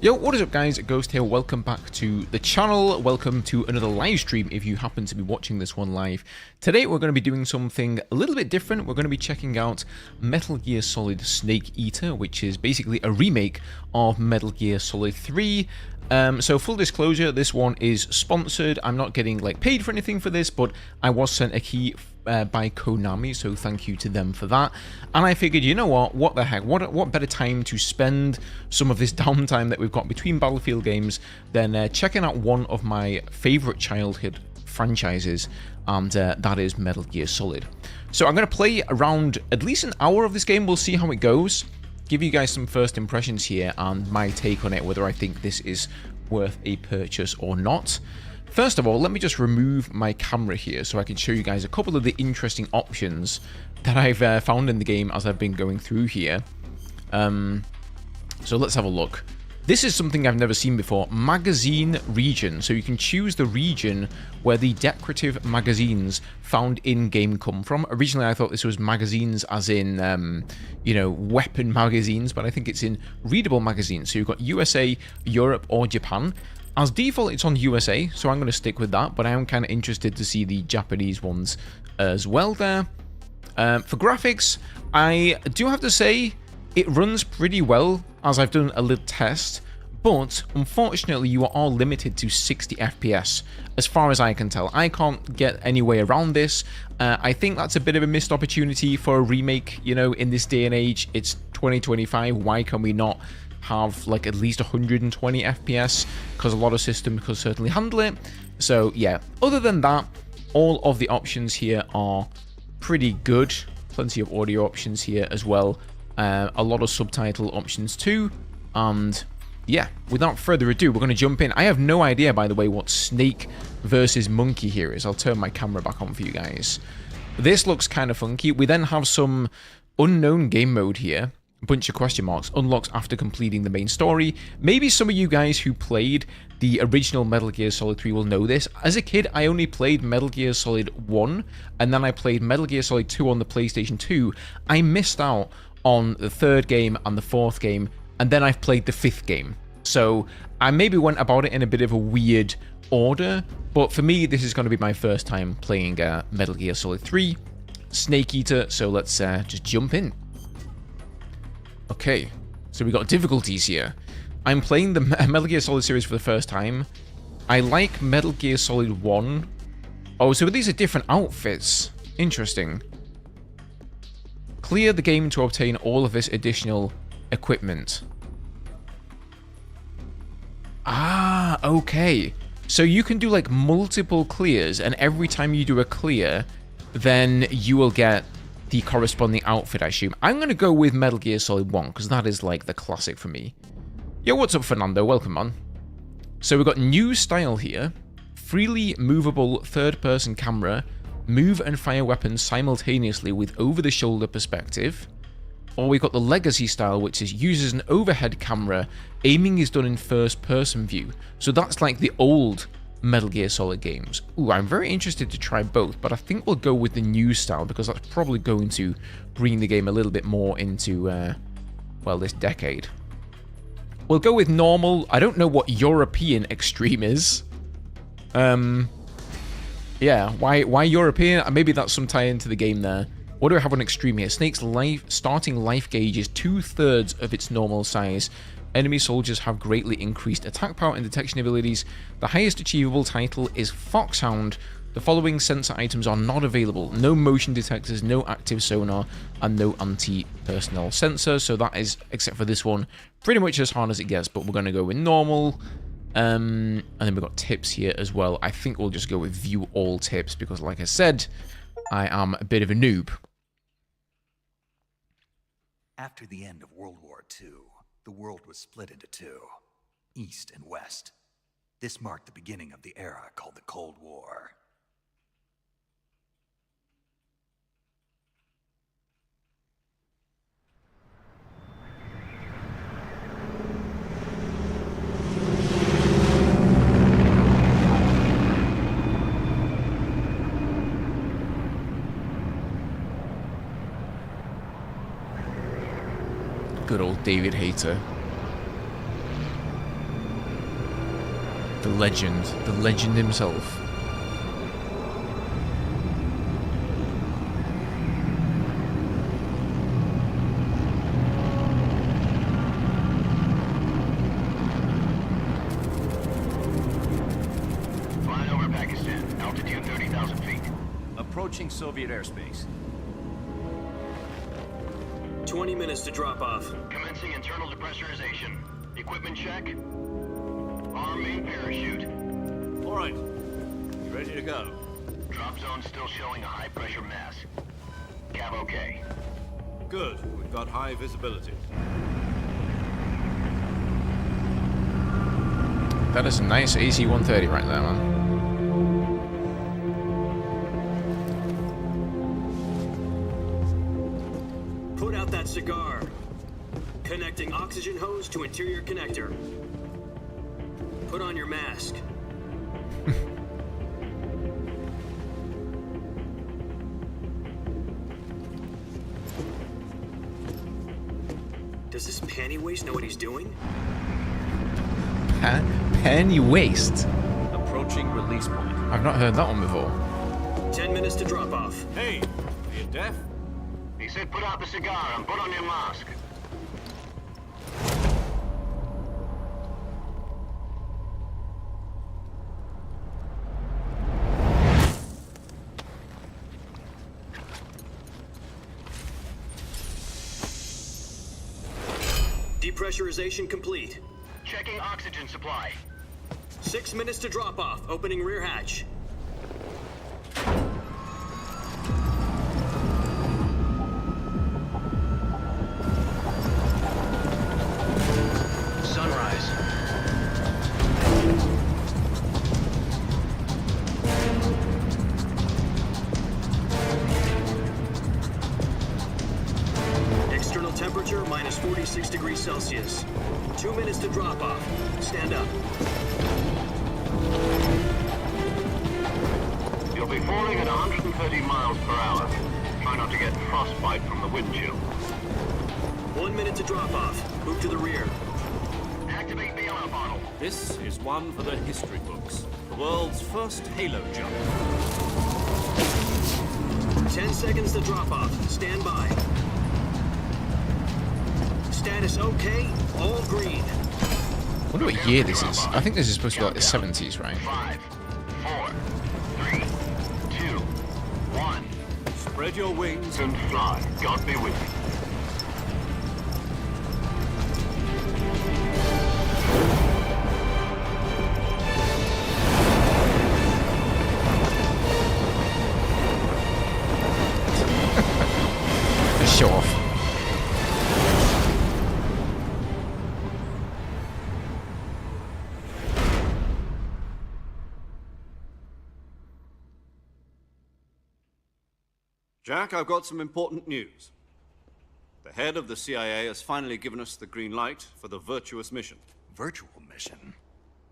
Yo, what is up guys, Ghost here, welcome back to the channel, welcome to another live stream if you happen to be watching this one live. Today we're going to be doing something a little bit different. We're going to be checking out Metal Gear Solid Snake Eater, which is basically a remake of Metal Gear Solid 3. So full disclosure, this one is sponsored. I'm not getting paid for anything for this, but I was sent a key by Konami, so thank you to them for that. And I figured, you know what the heck, what better time to spend some of this downtime that we've got between Battlefield games than checking out one of my favorite childhood franchises, and that is Metal Gear Solid. So I'm going to play around at least an hour of this game. We'll see how it goes, give you guys some first impressions here and my take on it, whether I think this is worth a purchase or not. First of all, let me just remove my camera here so I can show you guys a couple of the interesting options that I've found in the game as I've been going through here. So let's have a look. This is something I've never seen before, magazine region. So you can choose the region where the decorative magazines found in-game come from. Originally, I thought this was magazines as in, you know, weapon magazines, but I think it's in readable magazines. So you've got USA, Europe, or Japan. As default, it's on USA, so I'm going to stick with that, but I am kind of interested to see the Japanese ones as well there. For graphics, I do have to say, it runs pretty well, as I've done a little test, but unfortunately you are all limited to 60 FPS, as far as I can tell. I can't get any way around this. I think that's a bit of a missed opportunity for a remake, you know, in this day and age. It's 2025, why can we not have at least 120 FPS, because a lot of systems could certainly handle it. So yeah, other than that, all of the options here are pretty good. Plenty of audio options here as well. A lot of subtitle options too. And yeah, without further ado, we're going to jump in. I have no idea, by the way, what snake versus monkey here is. I'll turn my camera back on for you guys. This looks kind of funky. We then have some unknown game mode here. A bunch of question marks, unlocks after completing the main story. Maybe some of you guys who played the original Metal Gear Solid 3 will know this. As a kid, I only played Metal Gear Solid 1, and then I played Metal Gear Solid 2 on the PlayStation 2. I missed out on the third game and the fourth game, and then I've played the fifth game. So I maybe went about it in a bit of a weird order, but for me, this is going to be my first time playing Metal Gear Solid 3 Snake Eater, so let's just jump in. Okay, so we got difficulties here. I'm playing the Metal Gear Solid series for the first time. I like Metal Gear Solid 1. Oh, so these are different outfits. Interesting. Clear the game to obtain all of this additional equipment. Ah, okay. So you can do multiple clears, and every time you do a clear, then you will get the corresponding outfit, I assume. I'm going to go with Metal Gear Solid 1, because that is the classic for me. Yo, what's up, Fernando? Welcome, man. So we've got new style here. Freely movable third-person camera. Move and fire weapons simultaneously with over-the-shoulder perspective. Or we've got the legacy style, which uses an overhead camera. Aiming is done in first-person view. So that's the old Metal Gear Solid games. Ooh, I'm very interested to try both, but I think we'll go with the new style because that's probably going to bring the game a little bit more into, well, this decade. We'll go with normal. I don't know what European extreme is. Yeah, why European? Maybe that's some tie into the game there. What do I have on extreme here? Snake's starting life gauge is 2/3 of its normal size. Enemy soldiers have greatly increased attack power and detection abilities. The highest achievable title is Foxhound. The following sensor items are not available. No motion detectors, no active sonar, and no anti-personnel sensor. So that is, except for this one, pretty much as hard as it gets, but we're going to go with normal. And then we've got tips here as well. I think we'll just go with view all tips because, like I said, I am a bit of a noob. After the end of World War II, the world was split into two, East and West. This marked the beginning of the era called the Cold War. Good old David Hayter. The legend himself. Flying over Pakistan, altitude 30,000 feet. Approaching Soviet airspace. 20 minutes to drop off. Commencing internal depressurization. Equipment check. Arm main parachute. All right. You ready to go? Drop zone still showing a high pressure mass. Cav okay. Good. We've got high visibility. That is a nice AC-130 right there, man. Put out that cigar. Connecting oxygen hose to interior connector. Put on your mask. Does this panty waste know what he's doing? Penny waste. Approaching release point. I've not heard that one before. 10 minutes to drop off. Hey, are you deaf? He said put out the cigar and put on your mask. Depressurization complete. Checking oxygen supply. 6 minutes to drop off. Opening rear hatch. Sunrise. External temperature minus 46 degrees Celsius. 2 minutes to drop off. Stand up. You'll be falling at 130 miles per hour. Try not to get frostbite from the wind chill. 1 minute to drop off. Move to the rear. Activate the air bottle. This is one for the history books. The world's first halo jump. 10 seconds to drop off. Stand by. Status okay. All green. I wonder what year this is. I think this is supposed to be like the 70s, right? 5, 4, 3, 2, 1. Spread your wings And fly. God be with you. Show off. Jack, I've got some important news. The head of the CIA has finally given us the green light for the virtuous mission. Virtual mission?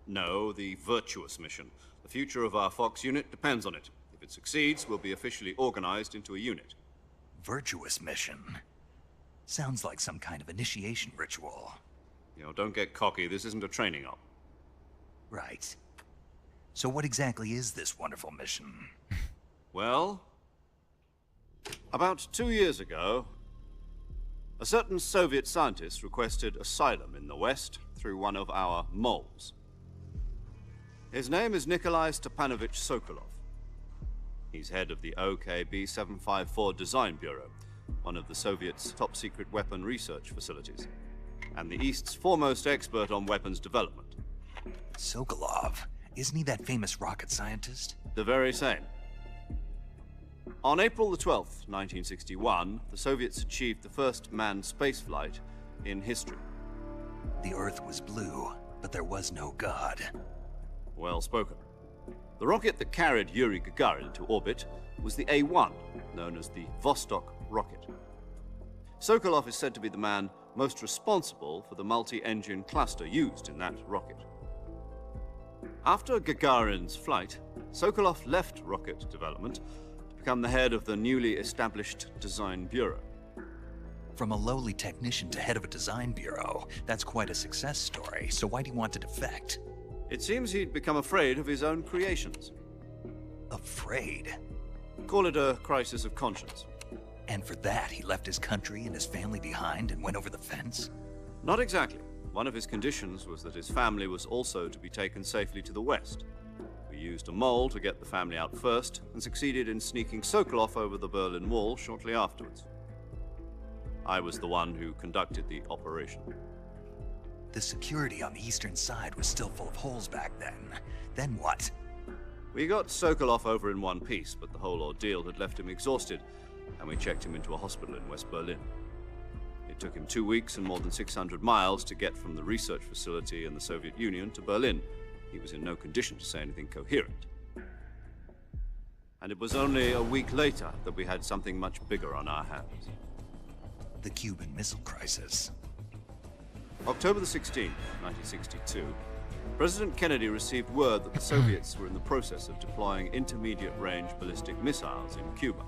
No, the virtuous mission. The future of our Fox unit depends on it. If it succeeds, we'll be officially organized into a unit. Virtuous mission? Sounds like some kind of initiation ritual. You know, don't get cocky. This isn't a training op. Right. So what exactly is this wonderful mission? Well, about 2 years ago, a certain Soviet scientist requested asylum in the West through one of our moles. His name is Nikolai Stepanovich Sokolov. He's head of the OKB 754 Design Bureau, one of the Soviets' top-secret weapon research facilities, and the East's foremost expert on weapons development. Sokolov? Isn't he that famous rocket scientist? The very same. On April the 12th, 1961, the Soviets achieved the first manned spaceflight in history. The Earth was blue, but there was no God. Well spoken. The rocket that carried Yuri Gagarin to orbit was the A-1, known as the Vostok rocket. Sokolov is said to be the man most responsible for the multi-engine cluster used in that rocket. After Gagarin's flight, Sokolov left rocket development to become the head of the newly established Design Bureau. From a lowly technician to head of a design bureau, that's quite a success story. So why do you want to defect? It seems he'd become afraid of his own creations. Afraid? Call it a crisis of conscience. And for that, he left his country and his family behind and went over the fence? Not exactly. One of his conditions was that his family was also to be taken safely to the west. We used a mole to get the family out first, and succeeded in sneaking Sokolov over the Berlin Wall shortly afterwards. I was the one who conducted the operation. The security on the eastern side was still full of holes back then. Then what? We got Sokolov over in one piece, but the whole ordeal had left him exhausted, and we checked him into a hospital in West Berlin. It took him 2 weeks and more than 600 miles to get from the research facility in the Soviet Union to Berlin. He was in no condition to say anything coherent. And it was only a week later that we had something much bigger on our hands. The Cuban Missile Crisis. October the 16th, 1962, President Kennedy received word that the Soviets were in the process of deploying intermediate-range ballistic missiles in Cuba.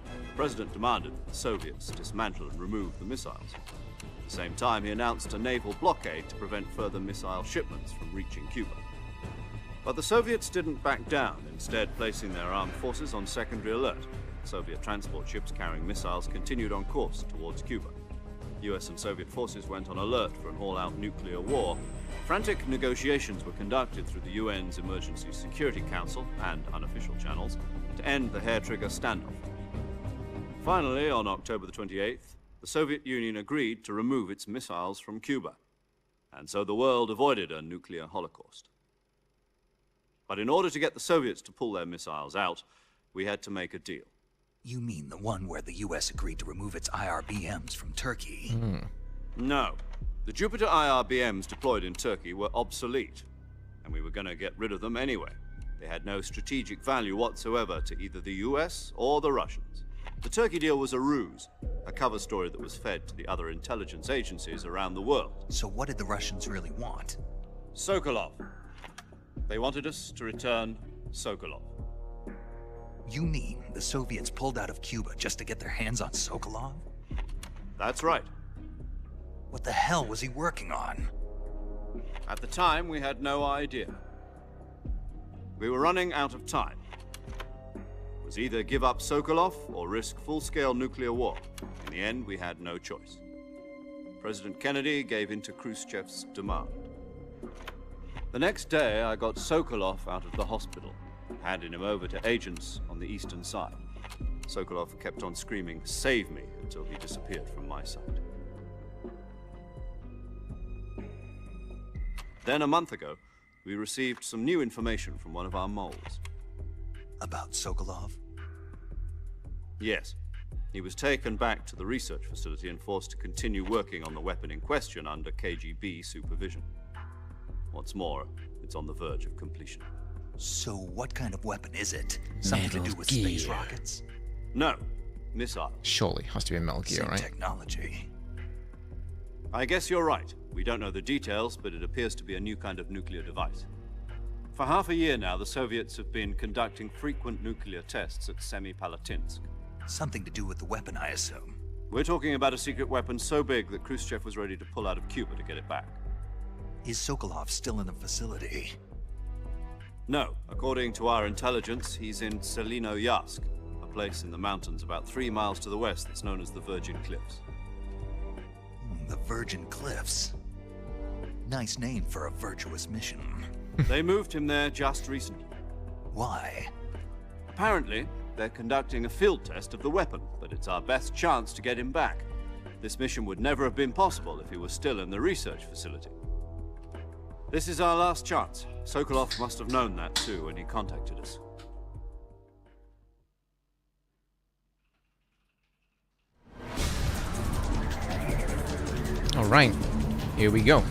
The President demanded that the Soviets dismantle and remove the missiles. At the same time, he announced a naval blockade to prevent further missile shipments from reaching Cuba. But the Soviets didn't back down, instead placing their armed forces on secondary alert. Soviet transport ships carrying missiles continued on course towards Cuba. US and Soviet forces went on alert for an all-out nuclear war. Frantic negotiations were conducted through the UN's Emergency Security Council and unofficial channels to end the hair-trigger standoff. Finally, on October the 28th, the Soviet Union agreed to remove its missiles from Cuba, and so the world avoided a nuclear holocaust. But in order to get the Soviets to pull their missiles out, we had to make a deal. You mean the one where the US agreed to remove its IRBMs from Turkey? No. The Jupiter IRBMs deployed in Turkey were obsolete, and we were going to get rid of them anyway. They had no strategic value whatsoever to either the US or the Russians. The Turkey deal was a ruse, a cover story that was fed to the other intelligence agencies around the world. So what did the Russians really want? Sokolov. They wanted us to return Sokolov. You mean the Soviets pulled out of Cuba just to get their hands on Sokolov? That's right. What the hell was he working on? At the time, we had no idea. We were running out of time. It was either give up Sokolov or risk full-scale nuclear war. In the end, we had no choice. President Kennedy gave in to Khrushchev's demand. The next day, I got Sokolov out of the hospital, handing him over to agents on the eastern side. Sokolov kept on screaming, "Save me," until he disappeared from my sight. Then a month ago, we received some new information from one of our moles. About Sokolov? Yes. He was taken back to the research facility and forced to continue working on the weapon in question under KGB supervision. What's more, it's on the verge of completion. So what kind of weapon is it? Something to do with space rockets? No. Missile. Surely, has to be a Metal Gear, Same right? technology. I guess you're right. We don't know the details, but it appears to be a new kind of nuclear device. For half a year now, the Soviets have been conducting frequent nuclear tests at Semipalatinsk. Something to do with the weapon, I assume. We're talking about a secret weapon so big that Khrushchev was ready to pull out of Cuba to get it back. Is Sokolov still in the facility? No. According to our intelligence, he's in Selinoyarsk, a place in the mountains about 3 miles to the west that's known as the Virgin Cliffs. The Virgin Cliffs. Nice name for a virtuous mission. They moved him there just recently. Why? Apparently, they're conducting a field test of the weapon, but it's our best chance to get him back. This mission would never have been possible if he was still in the research facility. This is our last chance. Sokolov must have known that too when he contacted us. All right, here we go.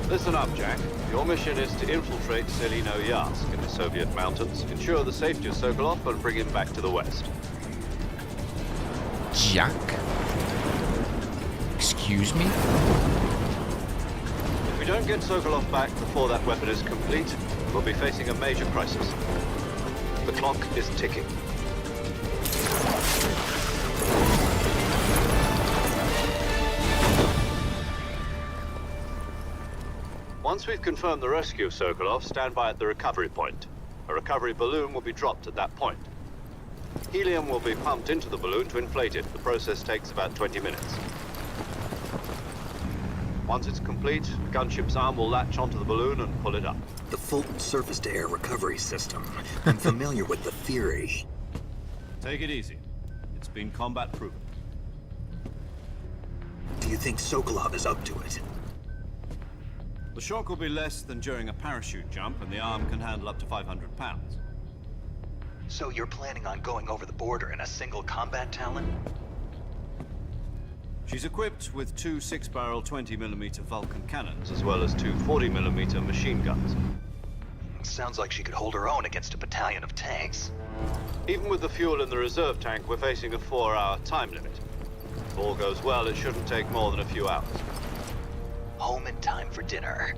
Listen up, Jack. Your mission is to infiltrate Selinoyarsk in the Soviet mountains, ensure the safety of Sokolov, and bring him back to the west. Jack? Excuse me? If we don't get Sokolov back before that weapon is complete, we'll be facing a major crisis. The clock is ticking. Once we've confirmed the rescue of Sokolov, stand by at the recovery point. A recovery balloon will be dropped at that point. Helium will be pumped into the balloon to inflate it. The process takes about 20 minutes. Once it's complete, the gunship's arm will latch onto the balloon and pull it up. The Fulton surface-to-air recovery system. I'm familiar with the theory. Take it easy. It's been combat proven. Do you think Sokolov is up to it? The shock will be less than during a parachute jump, and the arm can handle up to 500 pounds. So you're planning on going over the border in a single combat Talon? She's equipped with two 6-barrel 20mm Vulcan cannons, as well as two 40mm machine guns. Sounds like she could hold her own against a battalion of tanks. Even with the fuel in the reserve tank, we're facing a 4-hour time limit. If all goes well, it shouldn't take more than a few hours. Home in time for dinner.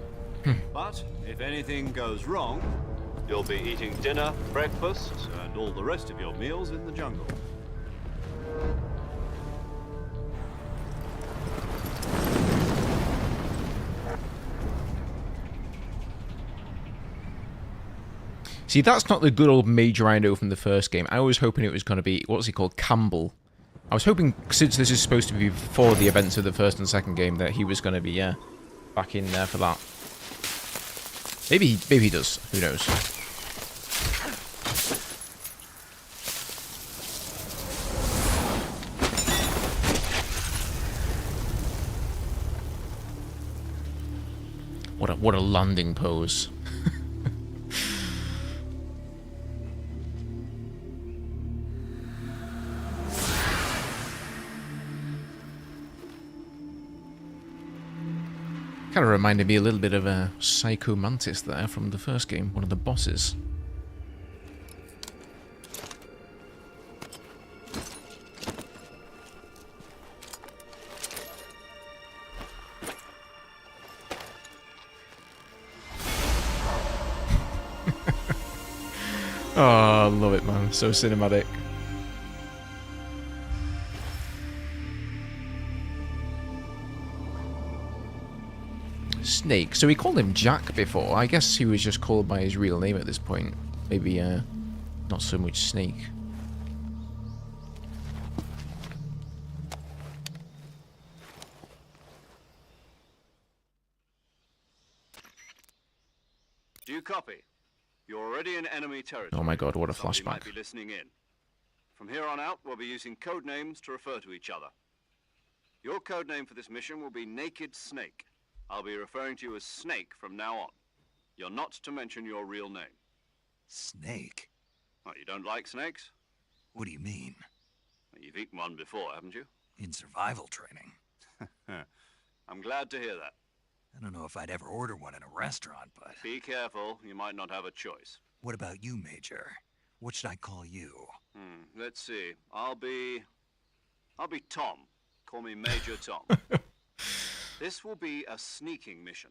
But if anything goes wrong, you'll be eating dinner, breakfast, and all the rest of your meals in the jungle. See, that's not the good old Major I know from the first game. I was hoping it was going to be, what's he called, Campbell. I was hoping, since this is supposed to be before the events of the first and second game, that he was going to be, back in there for that. Maybe he does. Who knows? What a landing pose. Kind of reminded me a little bit of a Psycho Mantis there from the first game, one of the bosses. Oh, I love it, man. So cinematic. Snake. So we called him Jack before. I guess he was just called by his real name at this point. Maybe, not so much Snake. Do you copy? You're already in enemy territory. Oh my god, what a Somebody flashback. might be listening in. From here on out, we'll be using code names to refer to each other. Your code name for this mission will be Naked Snake. I'll be referring to you as Snake from now on. You're not to mention your real name. Snake? What, you don't like snakes? What do you mean? Well, you've eaten one before, haven't you? In survival training? I'm glad to hear that. I don't know if I'd ever order one in a restaurant, but... Be careful, you might not have a choice. What about you, Major? What should I call you? Let's see. I'll be Tom. Call me Major Tom. This will be a sneaking mission.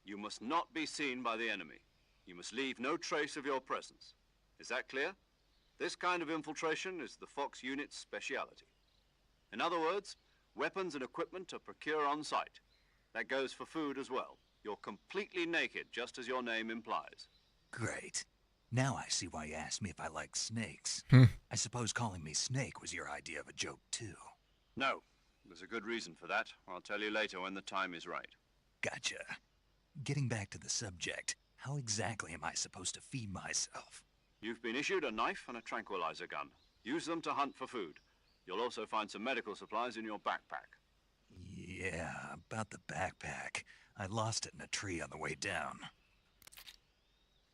You must not be seen by the enemy. You must leave no trace of your presence. Is that clear? This kind of infiltration is the Fox unit's speciality. In other words, weapons and equipment are procured on site. That goes for food as well. You're completely naked, just as your name implies. Great. Now I see why you asked me if I like snakes. I suppose calling me Snake was your idea of a joke, too. No. There's a good reason for that. I'll tell you later when the time is right. Gotcha. Getting back to the subject, how exactly am I supposed to feed myself? You've been issued a knife and a tranquilizer gun. Use them to hunt for food. You'll also find some medical supplies in your backpack. Yeah, about the backpack. I lost it in a tree on the way down.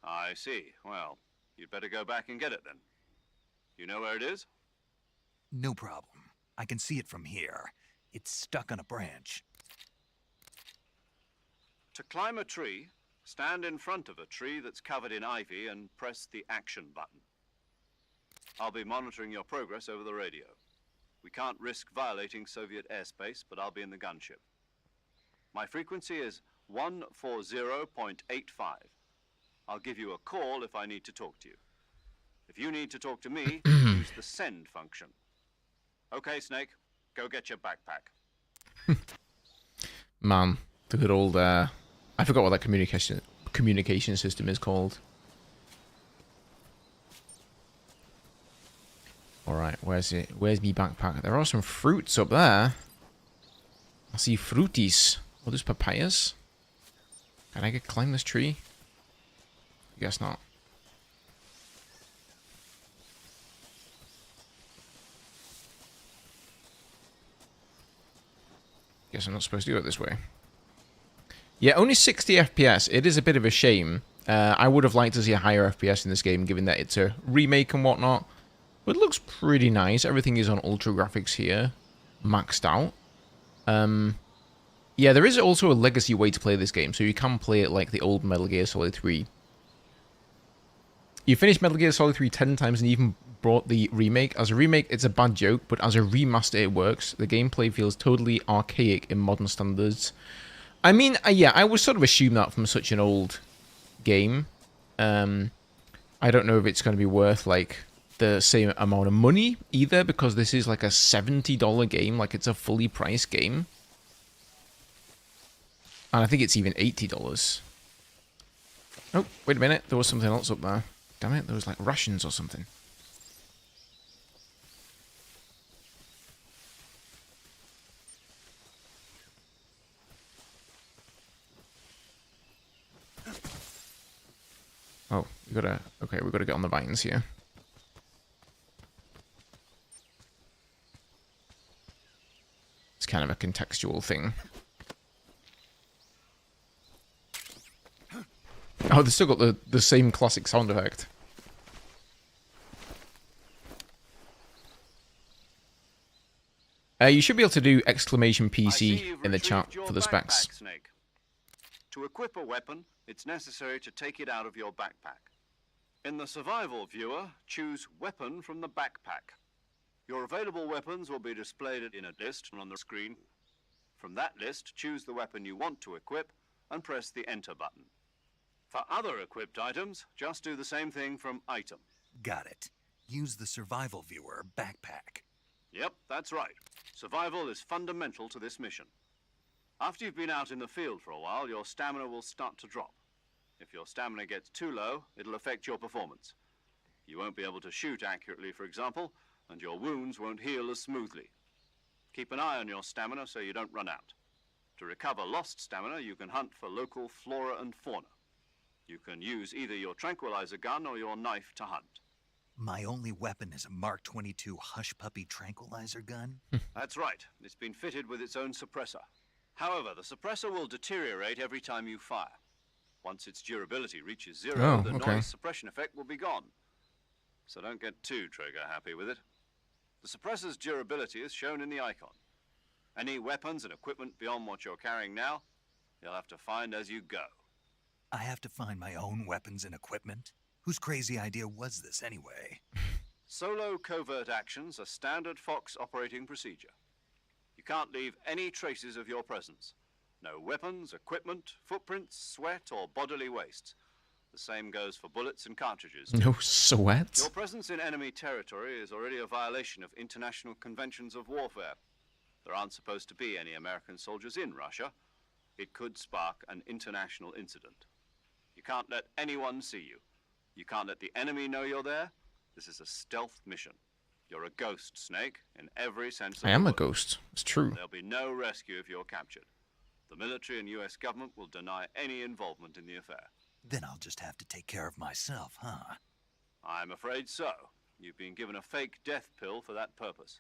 I see. Well, you'd better go back and get it then. You know where it is? No problem. I can see it from here. It's stuck on a branch. To climb a tree, stand in front of a tree that's covered in ivy and press the action button. I'll be monitoring your progress over the radio. We can't risk violating Soviet airspace, but I'll be in the gunship. My frequency is 140.85. I'll give you a call if I need to talk to you. If you need to talk to me, use the send function. Okay, Snake, go get your backpack. Man, the good old, I forgot what that communication system is called. Alright, where's it? Where's me backpack? There are some fruits up there. I see fruities. Oh, there's papayas. Can I climb this tree? I guess not. Guess I'm not supposed to go this way. Yeah, only 60 FPS. It is a bit of a shame. I would have liked to see a higher FPS in this game, given that it's a remake and whatnot. But it looks pretty nice. Everything is on ultra graphics here. Maxed out. Yeah, there is also a legacy way to play this game, so you can play it like the old Metal Gear Solid 3. You finished Metal Gear Solid 3 10 times and even brought the remake. As a remake, it's a bad joke, but as a remaster, it works. The gameplay feels totally archaic in modern standards. I mean, yeah, I would sort of assume that from such an old game. I don't know if it's going to be worth, like, the same amount of money either, because this is like a $70 game, like it's a fully priced game. And I think it's even $80. Oh, wait a minute, there was something else up there. Damn it, there was like rations or something. Oh, we gotta get on the vines here. It's kind of a contextual thing. Oh, they've still got the same classic sound effect. You should be able to do exclamation PC in the chat for the specs. Snake. To equip a weapon, it's necessary to take it out of your backpack. In the survival viewer, choose Weapon from the backpack. Your available weapons will be displayed in a list on the screen. From that list, choose the weapon you want to equip and press the Enter button. For other equipped items, just do the same thing from Item. Got it. Use the survival viewer backpack. Yep, that's right. Survival is fundamental to this mission. After you've been out in the field for a while, your stamina will start to drop. If your stamina gets too low, it'll affect your performance. You won't be able to shoot accurately, for example, and your wounds won't heal as smoothly. Keep an eye on your stamina so you don't run out. To recover lost stamina, you can hunt for local flora and fauna. You can use either your tranquilizer gun or your knife to hunt. My only weapon is a Mark 22 Hush Puppy tranquilizer gun? That's right. It's been fitted with its own suppressor. However, the suppressor will deteriorate every time you fire. Once its durability reaches zero, the noise suppression effect will be gone. So don't get too trigger-happy with it. The suppressor's durability is shown in the icon. Any weapons and equipment beyond what you're carrying now, you'll have to find as you go. I have to find my own weapons and equipment? Whose crazy idea was this anyway? Solo covert actions are standard Fox operating procedure. You can't leave any traces of your presence. No weapons, equipment, footprints, sweat, or bodily wastes. The same goes for bullets and cartridges. No sweat? Your presence in enemy territory is already a violation of international conventions of warfare. There aren't supposed to be any American soldiers in Russia. It could spark an international incident. You can't let anyone see you. You can't let the enemy know you're there. This is a stealth mission. You're a ghost, Snake, in every sense of the word. I am a ghost. It's true. There'll be no rescue if you're captured. The military and US government will deny any involvement in the affair. Then I'll just have to take care of myself, huh? I'm afraid so. You've been given a fake death pill for that purpose.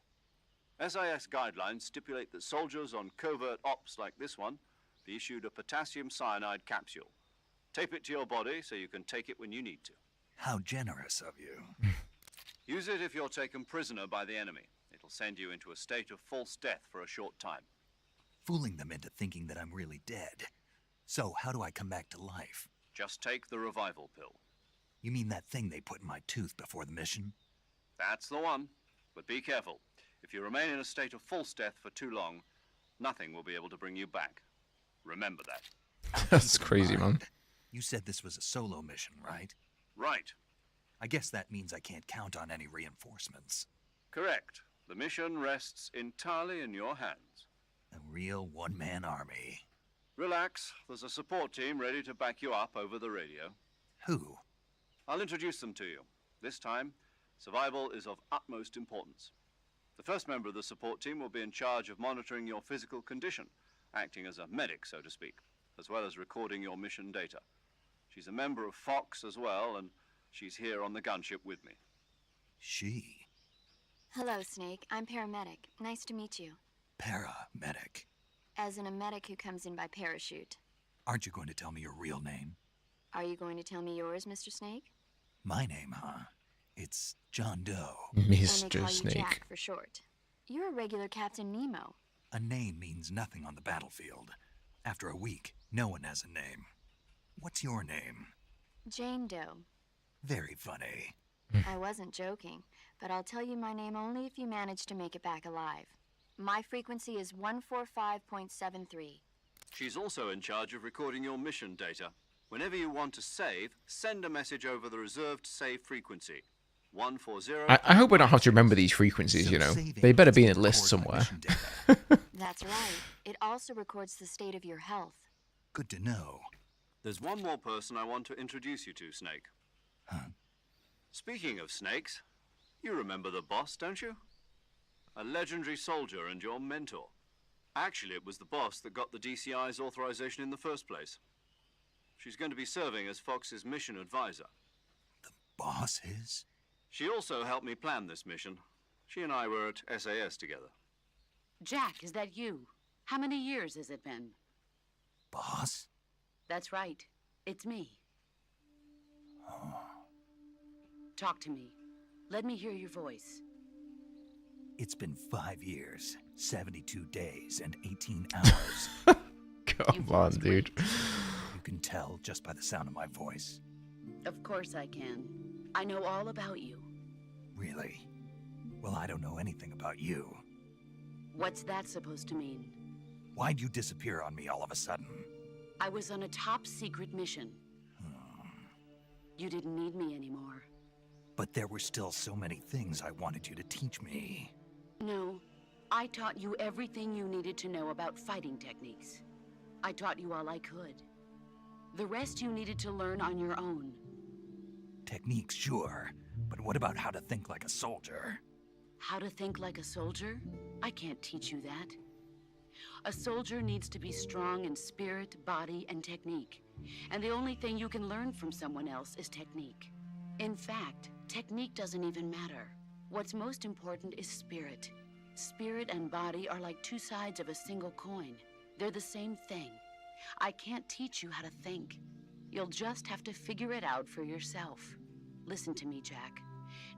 SIS guidelines stipulate that soldiers on covert ops like this one be issued a potassium cyanide capsule. Tape it to your body so you can take it when you need to. How generous of you. Use it if you're taken prisoner by the enemy. It'll send you into a state of false death for a short time. Fooling them into thinking that I'm really dead. So how do I come back to life? Just take the revival pill. You mean that thing they put in my tooth before the mission? That's the one. But be careful. If you remain in a state of false death for too long, nothing will be able to bring you back. Remember that. That's crazy, man. You said this was a solo mission, right? Right. I guess that means I can't count on any reinforcements. Correct. The mission rests entirely in your hands. A real one-man army. Relax. There's a support team ready to back you up over the radio. Who? I'll introduce them to you. This time, survival is of utmost importance. The first member of the support team will be in charge of monitoring your physical condition, acting as a medic, so to speak, as well as recording your mission data. She's a member of Fox as well, and she's here on the gunship with me. She? Hello, Snake. I'm paramedic. Nice to meet you. Paramedic. As in a medic who comes in by parachute. Aren't you going to tell me your real name? Are you going to tell me yours, Mr. Snake? My name, huh? It's John Doe. And they Mr. call Snake. you Jack for short. You're a regular Captain Nemo. A name means nothing on the battlefield. After a week, no one has a name. What's your name? Jane Doe. Very funny. I wasn't joking, but I'll tell you my name only if you manage to make it back alive. My frequency is 145.73. She's also in charge of recording your mission data. Whenever you want to save, send a message over the reserved save frequency. 140. I hope I don't have to remember these frequencies, you know. They better be in a list somewhere. That's right. It also records the state of your health. Good to know. There's one more person I want to introduce you to, Snake. Huh? Speaking of snakes, you remember the boss, don't you? A legendary soldier and your mentor. Actually, it was the boss that got the DCI's authorization in the first place. She's going to be serving as Fox's mission advisor. The boss is? She also helped me plan this mission. She and I were at SAS together. Jack, is that you? How many years has it been? Boss? That's right. It's me. Oh. Talk to me. Let me hear your voice. It's been 5 years, 72 days, and 18 hours. Come on, dude. You can tell just by the sound of my voice. Of course I can. I know all about you. Really? Well, I don't know anything about you. What's that supposed to mean? Why'd you disappear on me all of a sudden? I was on a top-secret mission. You didn't need me anymore. But there were still so many things I wanted you to teach me. No, I taught you everything you needed to know about fighting techniques. I taught you all I could. The rest you needed to learn on your own. Techniques, sure. But what about how to think like a soldier? How to think like a soldier? I can't teach you that. A soldier needs to be strong in spirit, body, and technique. And the only thing you can learn from someone else is technique. In fact, technique doesn't even matter. What's most important is spirit. Spirit and body are like two sides of a single coin. They're the same thing. I can't teach you how to think. You'll just have to figure it out for yourself. Listen to me, Jack.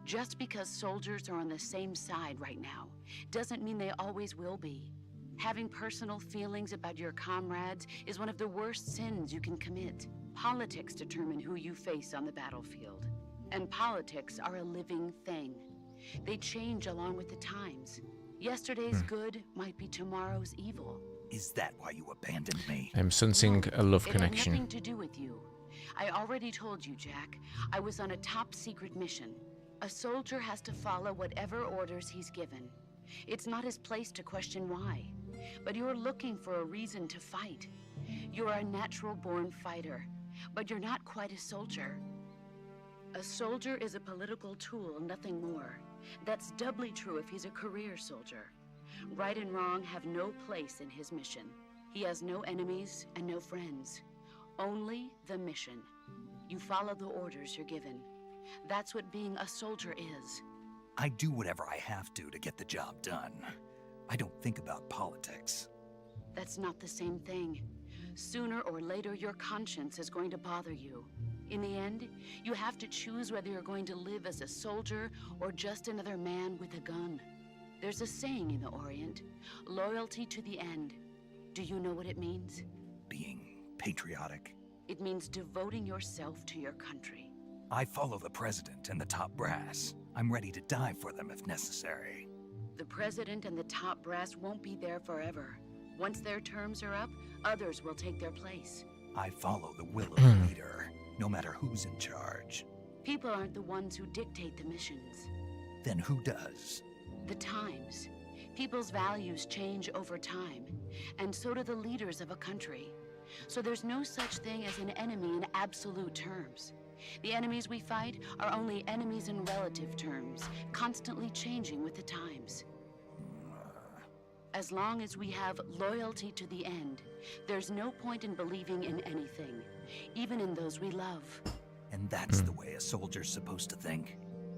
Just because soldiers are on the same side right now doesn't mean they always will be. Having personal feelings about your comrades is one of the worst sins you can commit. Politics determine who you face on the battlefield. And politics are a living thing. They change along with the times. Yesterday's good might be tomorrow's evil. Is that why you abandoned me? I'm sensing a love It connection. had nothing to do with you. I already told you, Jack. I was on a top-secret mission. A soldier has to follow whatever orders he's given. It's not his place to question why. But you're looking for a reason to fight. You're a natural-born fighter, but you're not quite a soldier. A soldier is a political tool, nothing more. That's doubly true if he's a career soldier. Right and wrong have no place in his mission. He has no enemies and no friends. Only the mission. You follow the orders you're given. That's what being a soldier is. I do whatever I have to get the job done. I don't think about politics. That's not the same thing. Sooner or later, your conscience is going to bother you. In the end, you have to choose whether you're going to live as a soldier or just another man with a gun. There's a saying in the Orient, loyalty to the end. Do you know what it means? Being patriotic. It means devoting yourself to your country. I follow the president and the top brass. I'm ready to die for them if necessary. The president and the top brass won't be there forever. Once their terms are up, others will take their place. I follow the will of the leader, no matter who's in charge. People aren't the ones who dictate the missions. Then who does? The times. People's values change over time, and so do the leaders of a country. So there's no such thing as an enemy in absolute terms. The enemies we fight are only enemies in relative terms, constantly changing with the times. As long as we have loyalty to the end, there's no point in believing in anything, even in those we love. And that's the way a soldier's supposed to think?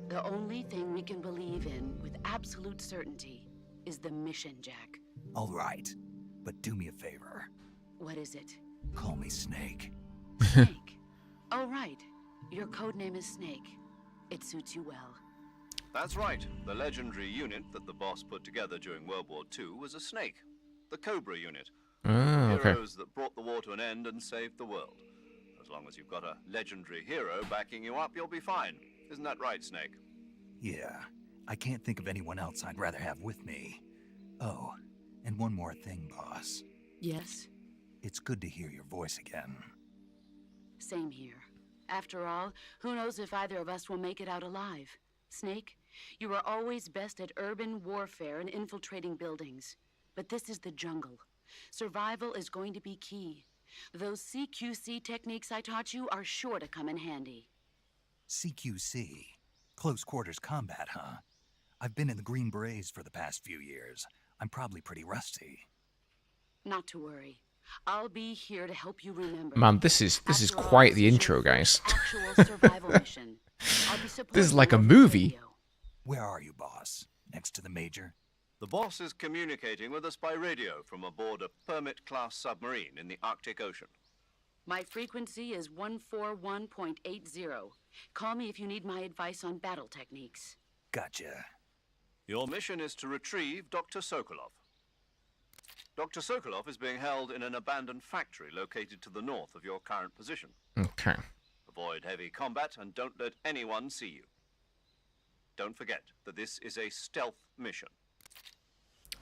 The only thing we can believe in with absolute certainty is the mission, Jack. All right, but do me a favor. What is it? Call me Snake. Snake. Oh, right. Your codename is Snake. It suits you well. That's right. The legendary unit that the boss put together during World War II was a snake. The Cobra unit. Okay. Heroes that brought the war to an end and saved the world. As long as you've got a legendary hero backing you up, you'll be fine. Isn't that right, Snake? Yeah, I can't think of anyone else I'd rather have with me. Oh, and one more thing, boss. Yes? It's good to hear your voice again. Same here. After all, who knows if either of us will make it out alive? Snake, you are always best at urban warfare and infiltrating buildings. But this is the jungle. Survival is going to be key. Those CQC techniques I taught you are sure to come in handy. CQC? Close quarters combat, huh? I've been in the Green Berets for the past few years. I'm probably pretty rusty. Not to worry. I'll be here to help you remember. Man, this is After all, quite the this is intro, your guys. first actual survival mission. I'll be This is supporting like you a over the movie. radio. Where are you, boss? Next to the Major? The boss is communicating with us by radio from aboard a Permit-class submarine in the Arctic Ocean. My frequency is 141.80. Call me if you need my advice on battle techniques. Gotcha. Your mission is to retrieve Dr. Sokolov. Dr. Sokolov is being held in an abandoned factory located to the north of your current position. Okay. Avoid heavy combat and don't let anyone see you. Don't forget that this is a stealth mission.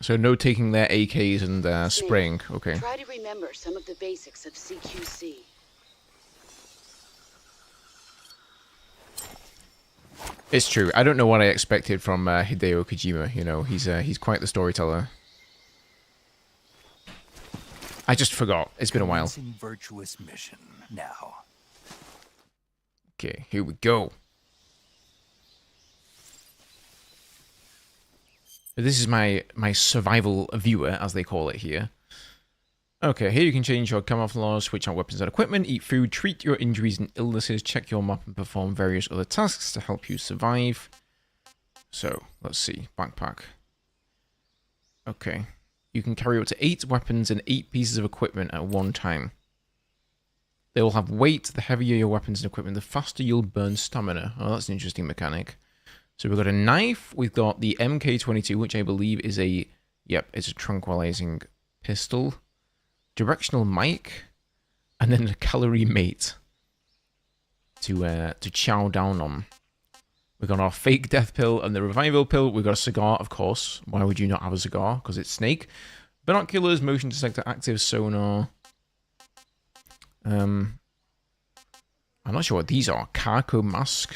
So no taking their AKs and spraying. Okay. Try to remember some of the basics of CQC. It's true. I don't know what I expected from Hideo Kojima. You know, he's quite the storyteller. I just forgot. It's been a while. Commencing virtuous mission now. Okay, here we go. This is my survival viewer, as they call it here. Okay, here you can change your camouflage, switch out weapons and equipment, eat food, treat your injuries and illnesses, check your map and perform various other tasks to help you survive. So, let's see. Backpack. Okay. You can carry up to 8 weapons and 8 pieces of equipment at one time. They will have weight. The heavier your weapons and equipment, the faster you'll burn stamina. Oh, that's an interesting mechanic. So we've got a knife. We've got the MK22, which I believe is a... Yep, it's a tranquilizing pistol. Directional mic. And then a calorie mate to chow down on. We've got our fake death pill and the revival pill. We've got a cigar, of course. Why would you not have a cigar? Because it's Snake. Binoculars, motion detector, active sonar. I'm not sure what these are. Carco mask.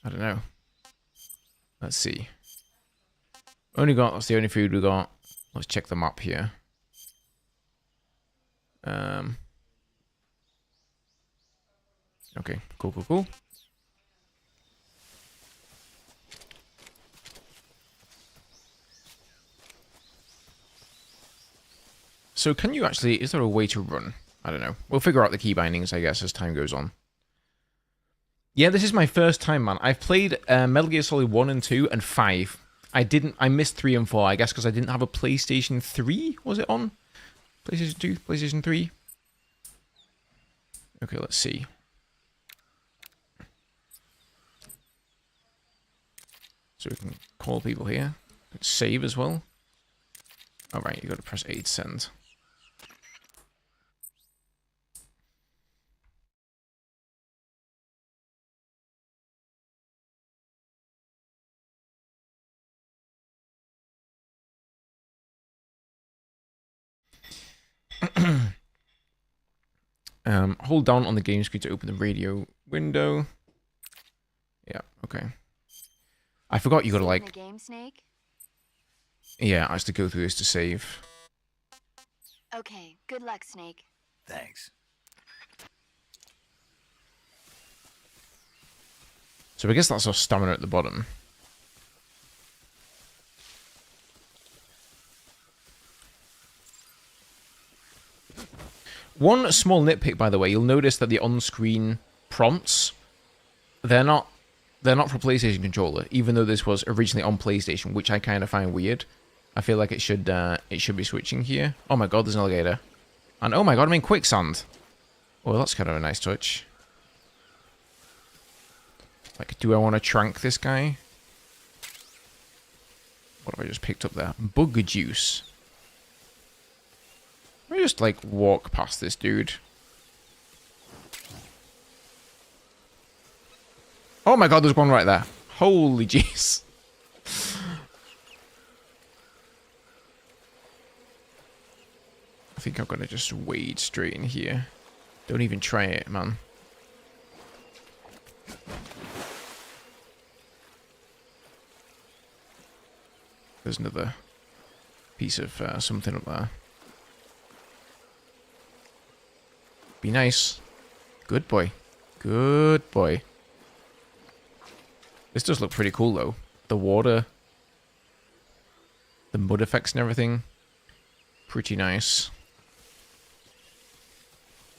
I don't know. Let's see. That's the only food we got. Let's check the map here. Okay, cool. So can you actually, is there a way to run? I don't know. We'll figure out the key bindings, I guess, as time goes on. Yeah, this is my first time, man. I've played Metal Gear Solid 1 and 2 and 5. I missed 3 and 4, I guess, because I didn't have a PlayStation 3, was it on? PlayStation 2, PlayStation 3? Okay, let's see. So we can call people here. Save as well. Alright, you got to press A to send. Hold down on the game screen to open the radio window. Yeah, okay. I forgot you gotta like... Game, Snake? Yeah, I have to go through this to save. Okay, good luck, Snake. Thanks. So I guess that's our stamina at the bottom. One small nitpick, by the way, you'll notice that the on-screen prompts, they're not for PlayStation controller, even though this was originally on PlayStation, which I kind of find weird. I feel like it should be switching here. Oh my god, there's an alligator. And oh my god, I'm in quicksand. Well, that's kind of a nice touch. Like, do I want to trank this guy? What have I just picked up there? Bug juice. Let me just, like, walk past this dude. Oh my god, there's one right there. Holy jeez. I think I'm gonna just wade straight in here. Don't even try it, man. There's another piece of something up there. Be nice. Good boy. Good boy. This does look pretty cool, though. The water. The mud effects and everything. Pretty nice.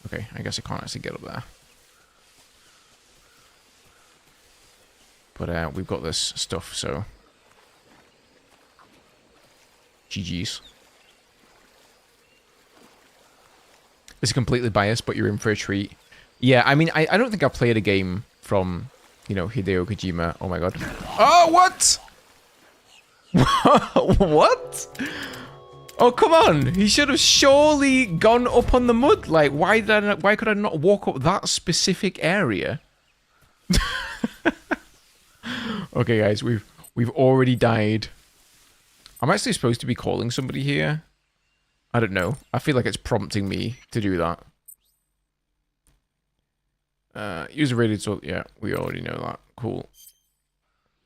Okay, I guess I can't actually get up there. But we've got this stuff, so... GG's. This is completely biased, but you're in for a treat. Yeah, I mean, I don't think I've played a game from, you know, Hideo Kojima. Oh my god. Oh, what? What? Oh, come on. He should have surely gone up on the mud. Like, why could I not walk up that specific area? Okay, guys, we've already died. I'm actually supposed to be calling somebody here. I don't know. I feel like it's prompting me to do that. Use a radio tool. Yeah, we already know that. Cool.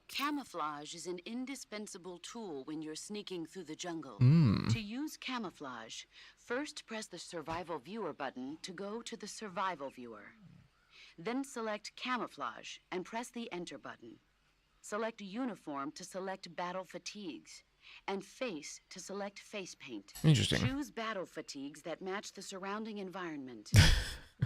Camouflage is an indispensable tool when you're sneaking through the jungle. To use camouflage, first press the Survival Viewer button to go to the Survival Viewer. Then select Camouflage and press the Enter button. Select Uniform to select Battle Fatigues, and Face to select Face Paint. Interesting. Choose battle fatigues that match the surrounding environment.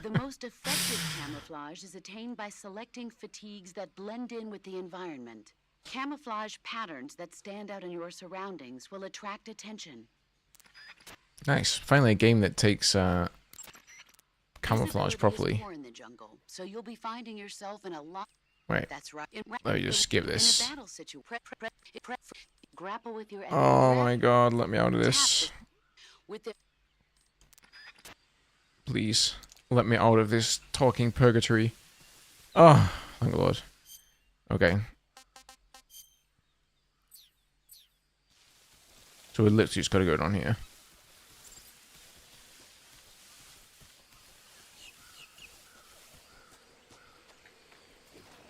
The most effective camouflage is attained by selecting fatigues that blend in with the environment. Camouflage patterns that stand out in your surroundings will attract attention. Nice. Finally a game that takes camouflage properly. In the jungle, so you'll be finding yourself in a lot. Wait. That's right. Let me just skip this. In a battle grapple with your Oh my god, let me out of this. Please, let me out of this talking purgatory. Oh, thank the Lord. Okay. So we literally just gotta go down here.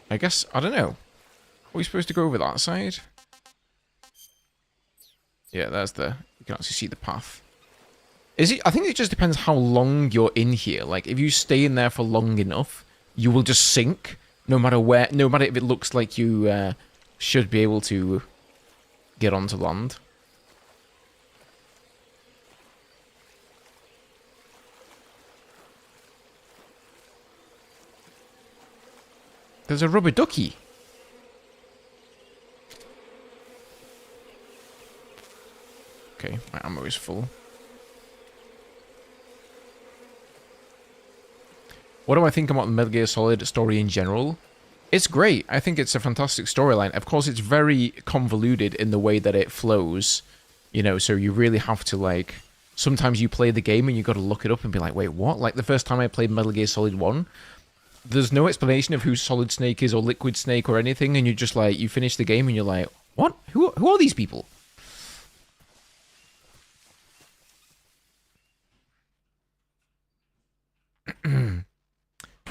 I guess, I don't know. Are we supposed to go over that side? Yeah, there's the... You can actually see the path. Is it? I think it just depends how long you're in here. Like, if you stay in there for long enough, you will just sink. No matter where... No matter if it looks like you should be able to get onto land. There's a rubber ducky. Okay, my ammo is full. What do I think about the Metal Gear Solid story in general? It's great. I think it's a fantastic storyline. Of course, it's very convoluted in the way that it flows. You know, so you really have to, like... Sometimes you play the game and you got to look it up and be like, wait, what? Like, the first time I played Metal Gear Solid 1... There's no explanation of who Solid Snake is or Liquid Snake or anything, and you're just like, you finish the game and you're like, what? Who are these people?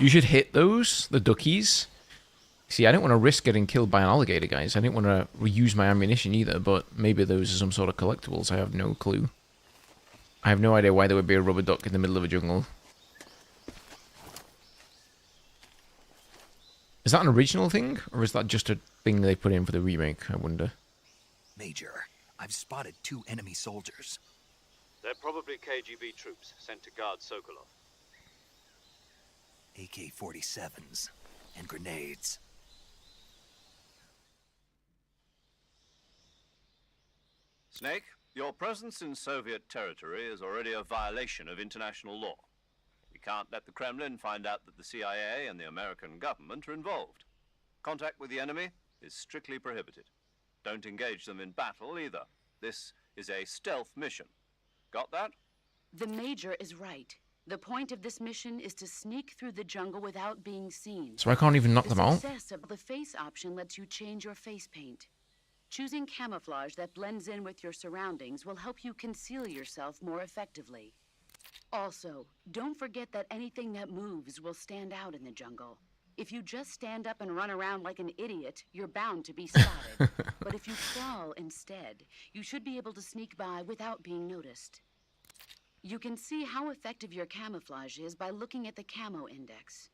You should hit those, the duckies. See, I don't want to risk getting killed by an alligator, guys. I didn't want to reuse my ammunition either, but maybe those are some sort of collectibles. I have no clue. I have no idea why there would be a rubber duck in the middle of a jungle. Is that an original thing, or is that just a thing they put in for the remake, I wonder? Major, I've spotted 2 enemy soldiers. They're probably KGB troops sent to guard Sokolov. AK-47s and grenades. Snake, your presence in Soviet territory is already a violation of international law. We can't let the Kremlin find out that the CIA and the American government are involved. Contact with the enemy is strictly prohibited. Don't engage them in battle either. This is a stealth mission. Got that? The Major is right. The point of this mission is to sneak through the jungle without being seen. So I can't even knock them out? The success of the face option lets you change your face paint. Choosing camouflage that blends in with your surroundings will help you conceal yourself more effectively. Also, don't forget that anything that moves will stand out in the jungle. If you just stand up and run around like an idiot, you're bound to be spotted. But if you crawl instead, you should be able to sneak by without being noticed. You can see how effective your camouflage is by looking at the camo index.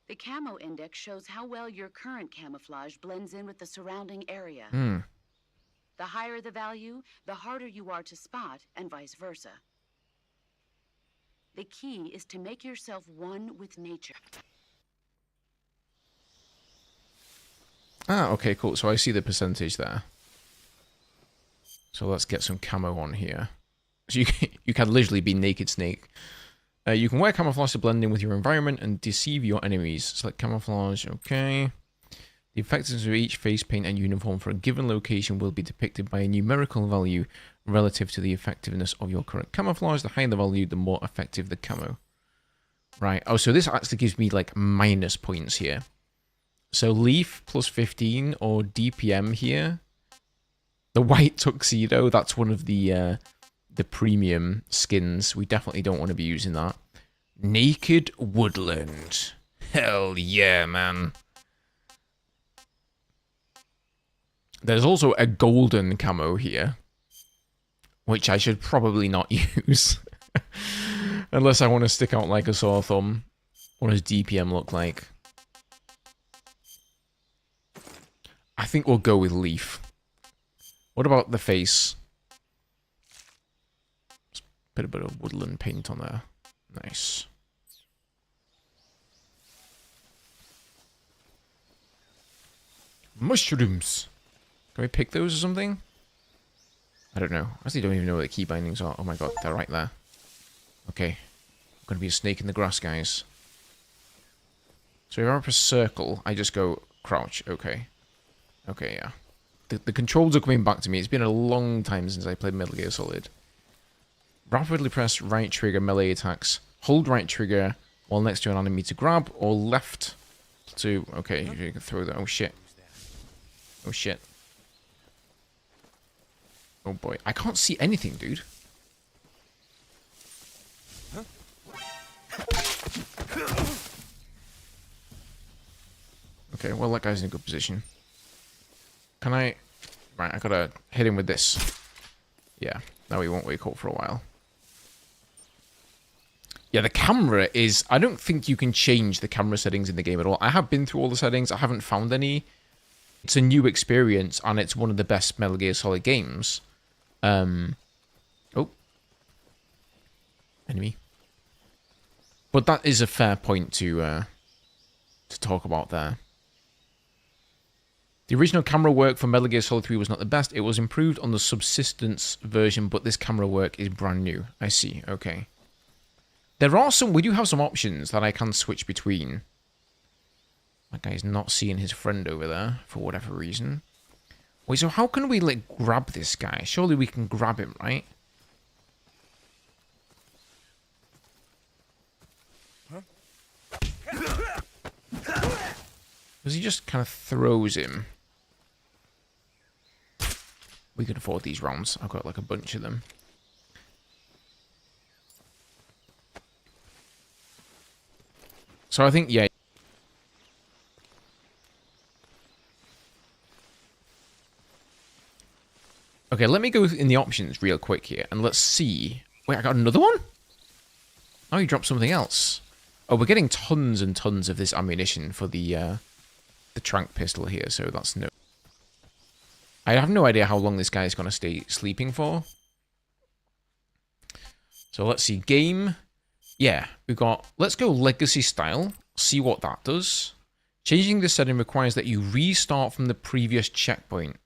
The camo index shows how well your current camouflage blends in with the surrounding area. The higher the value, the harder you are to spot, and vice versa. The key is to make yourself one with nature. Ah, okay, cool. So I see the percentage there. So let's get some camo on here. So you can literally be Naked Snake. You can wear camouflage to blend in with your environment and deceive your enemies. Select camouflage, okay. The effectiveness of each face paint and uniform for a given location will be depicted by a numerical value relative to the effectiveness of your current camouflage. The higher the value, the more effective the camo. Right, oh, so this actually gives me like minus points here. So Leaf plus 15 or DPM here. The white tuxedo, that's one of the premium skins. We definitely don't want to be using that. Naked Woodland. Hell yeah, man. There's also a golden camo here, which I should probably not use. Unless I want to stick out like a sore thumb. What does DPM look like? I think we'll go with Leaf. What about the face? Put a bit of woodland paint on there. Nice. Mushrooms. Can we pick those or something? I don't know. I actually don't even know what the key bindings are. Oh my god, they're right there. Okay. I'm gonna be a snake in the grass, guys. So if I press circle, I just go crouch. Okay. Okay, yeah. The controls are coming back to me. It's been a long time since I played Metal Gear Solid. Rapidly press right trigger melee attacks. Hold right trigger while next to an enemy to grab, or left to... Okay, you can throw that. Oh shit. Oh shit. Oh boy. I can't see anything, dude. Okay, well that guy's in a good position. Can I... Right, I gotta hit him with this. Yeah, now he won't wake up for a while. Yeah, the camera is... I don't think you can change the camera settings in the game at all. I have been through all the settings. I haven't found any. It's a new experience, and it's one of the best Metal Gear Solid games. Oh. Enemy. But that is a fair point to talk about there. The original camera work for Metal Gear Solid 3 was not the best. It was improved on the Subsistence version, but this camera work is brand new. I see, okay. There are some... We do have some options that I can switch between. That guy's not seeing his friend over there, for whatever reason. Wait, so how can we, like, grab this guy? Surely we can grab him, right? Because he just kind of throws him. We can afford these rounds. I've got, like, a bunch of them. So I think, yeah. Okay, let me go in the options real quick here, and let's see. Wait, I got another one? Oh, you dropped something else. Oh, we're getting tons and tons of this ammunition for the trank pistol here, so that's no... I have no idea how long this guy is going to stay sleeping for. So let's see. Game. Yeah, we've got... Let's go legacy style. See what that does. Changing the setting requires that you restart from the previous checkpoint.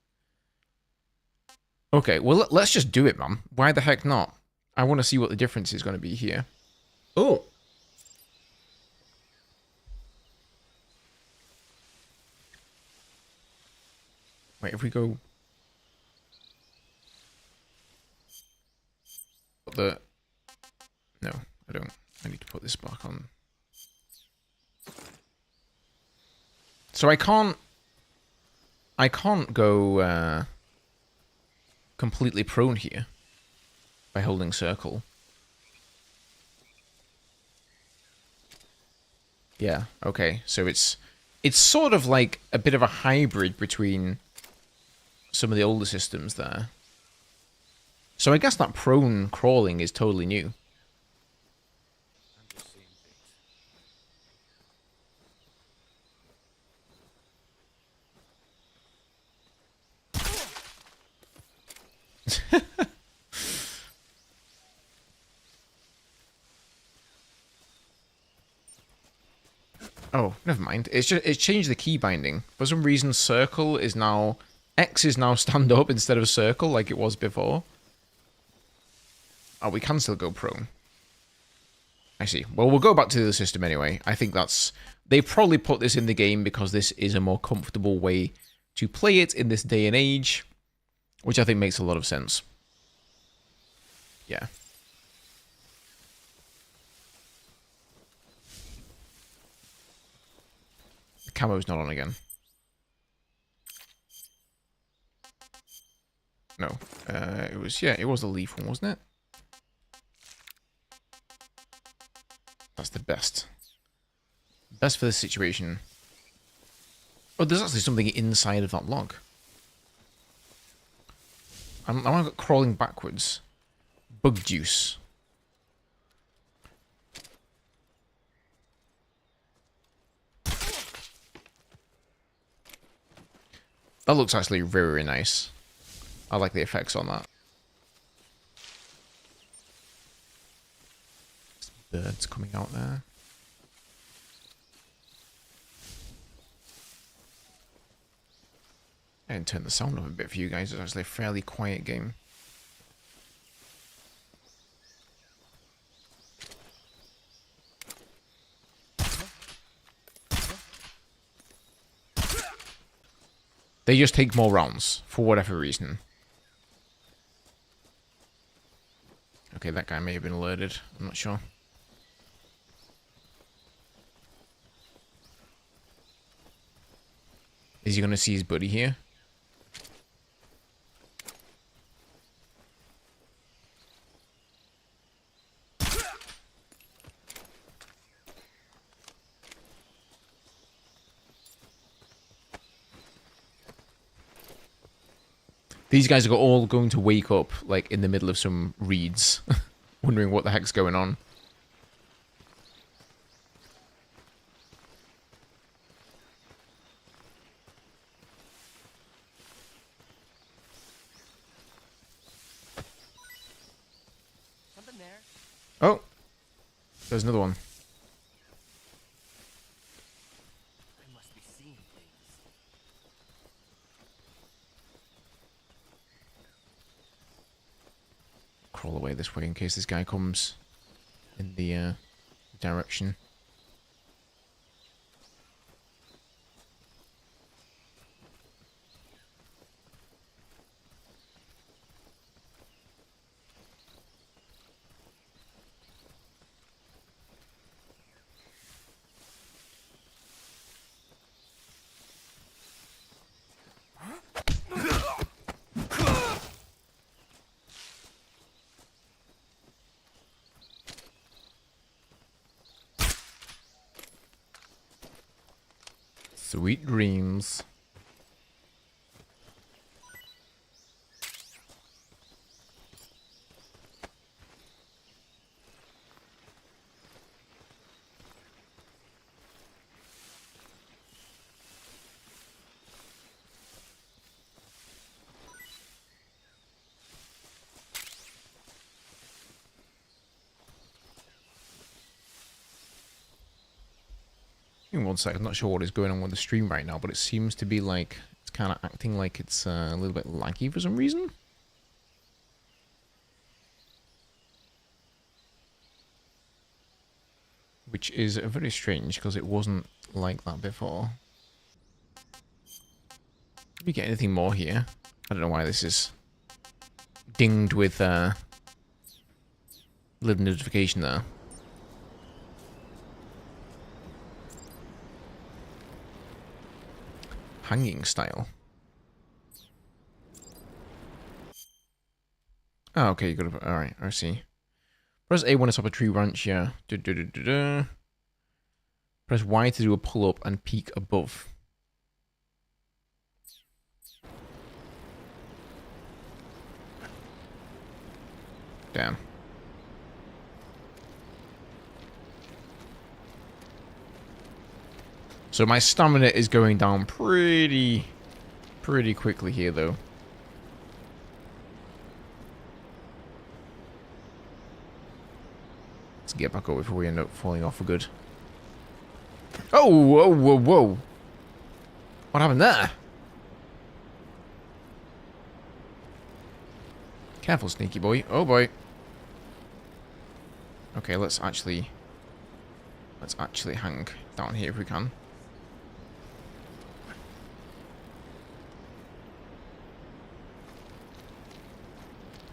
Okay, well, let's just do it, man. Why the heck not? I want to see what the difference is going to be here. Oh! Wait, if we go... No, I don't. I need to put this back on. So I can't go completely prone here by holding circle. Yeah, okay. So it's sort of like a bit of a hybrid between some of the older systems there. So I guess that prone crawling is totally new. Oh, never mind. It's changed the key binding. For some reason, circle is now... X is now stand up instead of circle like it was before. Oh, we can still go prone. I see. Well, we'll go back to the system anyway. I think that's... They probably put this in the game because this is a more comfortable way to play it in this day and age, which I think makes a lot of sense. Yeah. The camo's not on again. No. It was the leaf one, wasn't it? That's the best. Best for this situation. Oh, there's actually something inside of that log. I'm crawling backwards. Bug juice. That looks actually very, very nice. I like the effects on that. There's birds coming out there. I didn't turn the sound up a bit for you guys. It's actually a fairly quiet game. They just take more rounds, for whatever reason. Okay, that guy may have been alerted. I'm not sure. Is he going to see his buddy here? These guys are all going to wake up, like, in the middle of some reeds, wondering what the heck's going on. Something there. Oh! There's another one. I must be seeing things. Crawl away this way in case this guy comes in the direction. Sweet dreams. Give me 1 second. I'm not sure what is going on with the stream right now, but it seems to be like it's kind of acting like it's a little bit laggy for some reason. Which is very strange because it wasn't like that before. Did we get anything more here? I don't know why this is dinged with little notification there. Hanging style. Oh, okay, you got to. Alright, I see. Press A1 to stop a tree branch, yeah. Press Y to do a pull up and peek above. Damn. So my stamina is going down pretty quickly here, though. Let's get back up before we end up falling off for good. Oh, whoa, whoa, whoa. What happened there? Careful, sneaky boy. Oh, boy. Okay, let's actually hang down here if we can.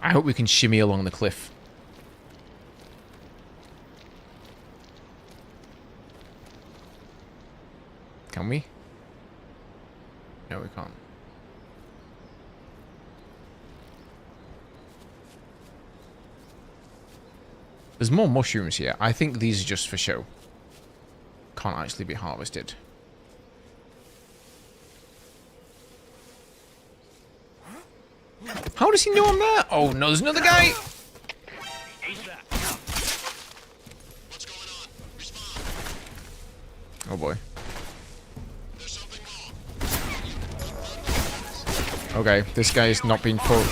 I hope we can shimmy along the cliff. Can we? No, we can't. There's more mushrooms here. I think these are just for show. Can't actually be harvested. How does he know I'm there? Oh no, there's another guy! Oh boy. Okay, this guy is not being fooled.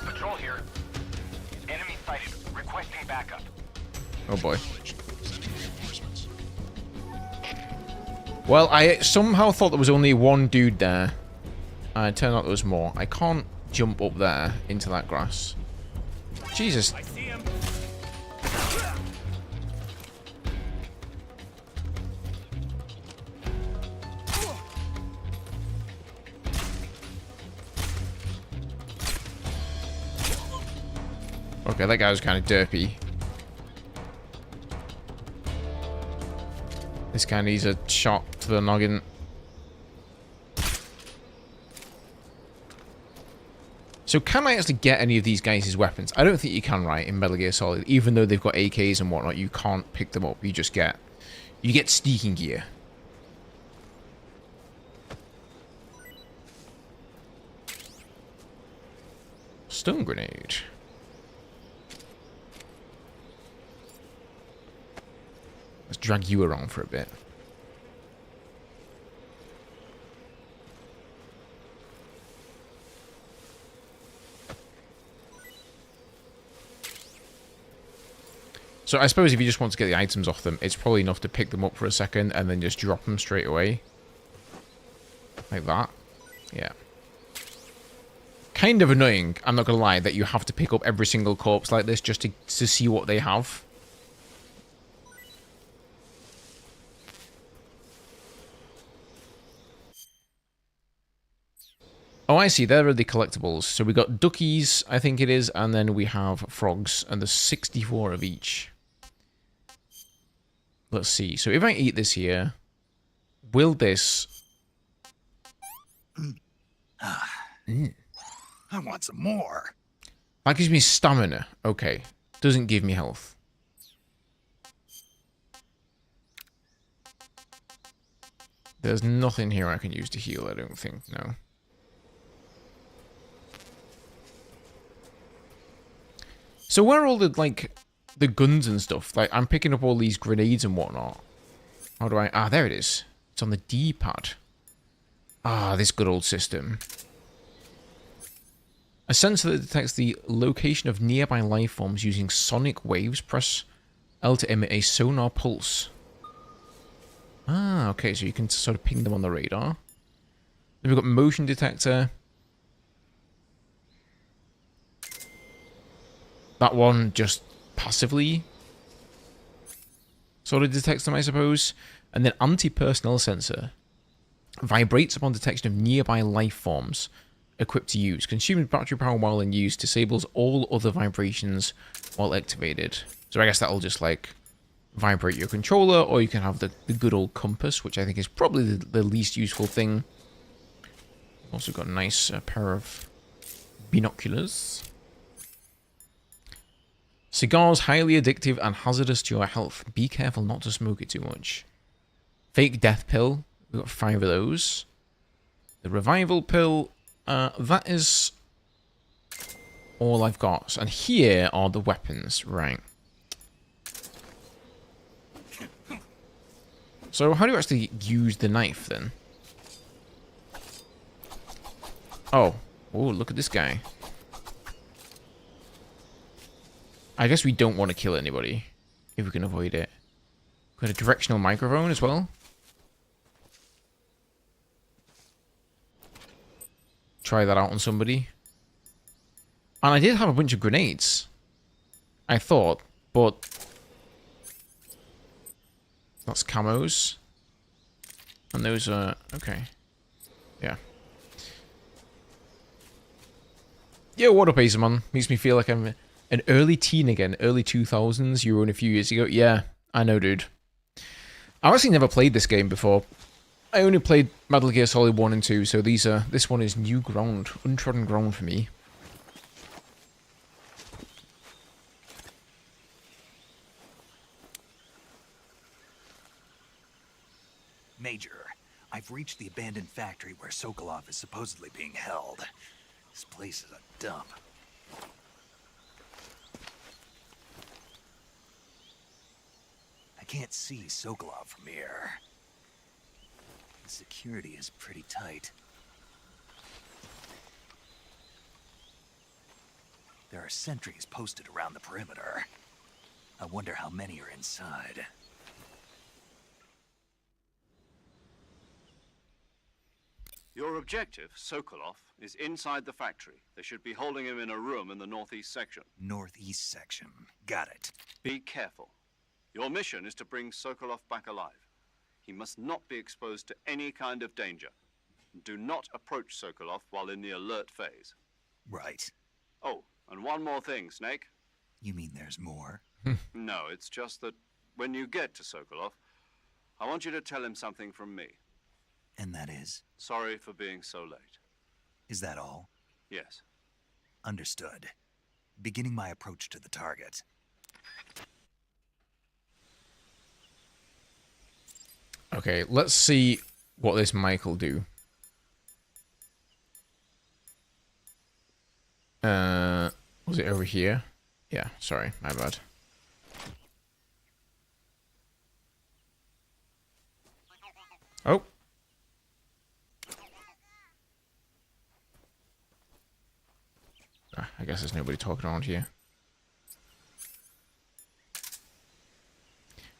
Patrol here. Enemy sighted. Requesting backup. Oh boy. Well, I somehow thought there was only one dude there. And it turned out there was more. I can't jump up there into that grass. Jesus. I see him. Okay, that guy was kind of derpy. This guy needs a shot to the noggin. So can I actually get any of these guys' weapons? I don't think you can, right, in Metal Gear Solid. Even though they've got AKs and whatnot, you can't pick them up. You just get... You get sneaking gear. Stun grenade. Let's drag you around for a bit. So I suppose if you just want to get the items off them, it's probably enough to pick them up for a second and then just drop them straight away. Like that. Yeah. Kind of annoying, I'm not going to lie, that you have to pick up every single corpse like this just to see what they have. Oh, I see. There are the collectibles. So we got duckies, I think it is, and then we have frogs, and there's 64 of each. Let's see. So if I eat this here, will this... I want some more. That gives me stamina. Okay. Doesn't give me health. There's nothing here I can use to heal, I don't think, no. So where are all the, like, the guns and stuff? Like, I'm picking up all these grenades and whatnot. How do I... Ah, there it is. It's on the D-pad. Ah, this good old system. A sensor that detects the location of nearby life forms using sonic waves. Press L to emit a sonar pulse. Ah, okay, so you can sort of ping them on the radar. Then we've got motion detector. That one just passively sort of detects them, I suppose. And then anti-personnel sensor. Vibrates upon detection of nearby life forms equipped to use. Consumes battery power while in use. Disables all other vibrations while activated. So I guess that'll just like vibrate your controller, or you can have the good old compass, which I think is probably the least useful thing. Also got a nice pair of binoculars. Cigars, highly addictive and hazardous to your health. Be careful not to smoke it too much. Fake death pill. We've got 5 of those. The revival pill. That is all I've got. And here are the weapons. Right. So how do you actually use the knife then? Oh. Oh, look at this guy. I guess we don't want to kill anybody, if we can avoid it. Got a directional microphone as well. Try that out on somebody. And I did have a bunch of grenades, I thought, but that's camos. And those are... okay. Yeah. Yo, what up, Acermon? Makes me feel like I'm an early teen again. Early 2000s. You were in a few years ago. Yeah, I know, dude. I've actually never played this game before. I only played Metal Gear Solid 1 and 2, so this one is new ground. Untrodden ground for me. Major, I've reached the abandoned factory where Sokolov is supposedly being held. This place is a dump. I can't see Sokolov from here. The security is pretty tight. There are sentries posted around the perimeter. I wonder how many are inside. Your objective, Sokolov, is inside the factory. They should be holding him in a room in the northeast section. Northeast section. Got it. Be careful. Your mission is to bring Sokolov back alive. He must not be exposed to any kind of danger. Do not approach Sokolov while in the alert phase. Right. Oh, and one more thing, Snake. You mean there's more? No, it's just that when you get to Sokolov, I want you to tell him something from me. And that is? Sorry for being so late. Is that all? Yes. Understood. Beginning my approach to the target. Okay, let's see what this mic will do. Was it over here? Yeah, sorry, my bad. Oh. I guess there's nobody talking around here.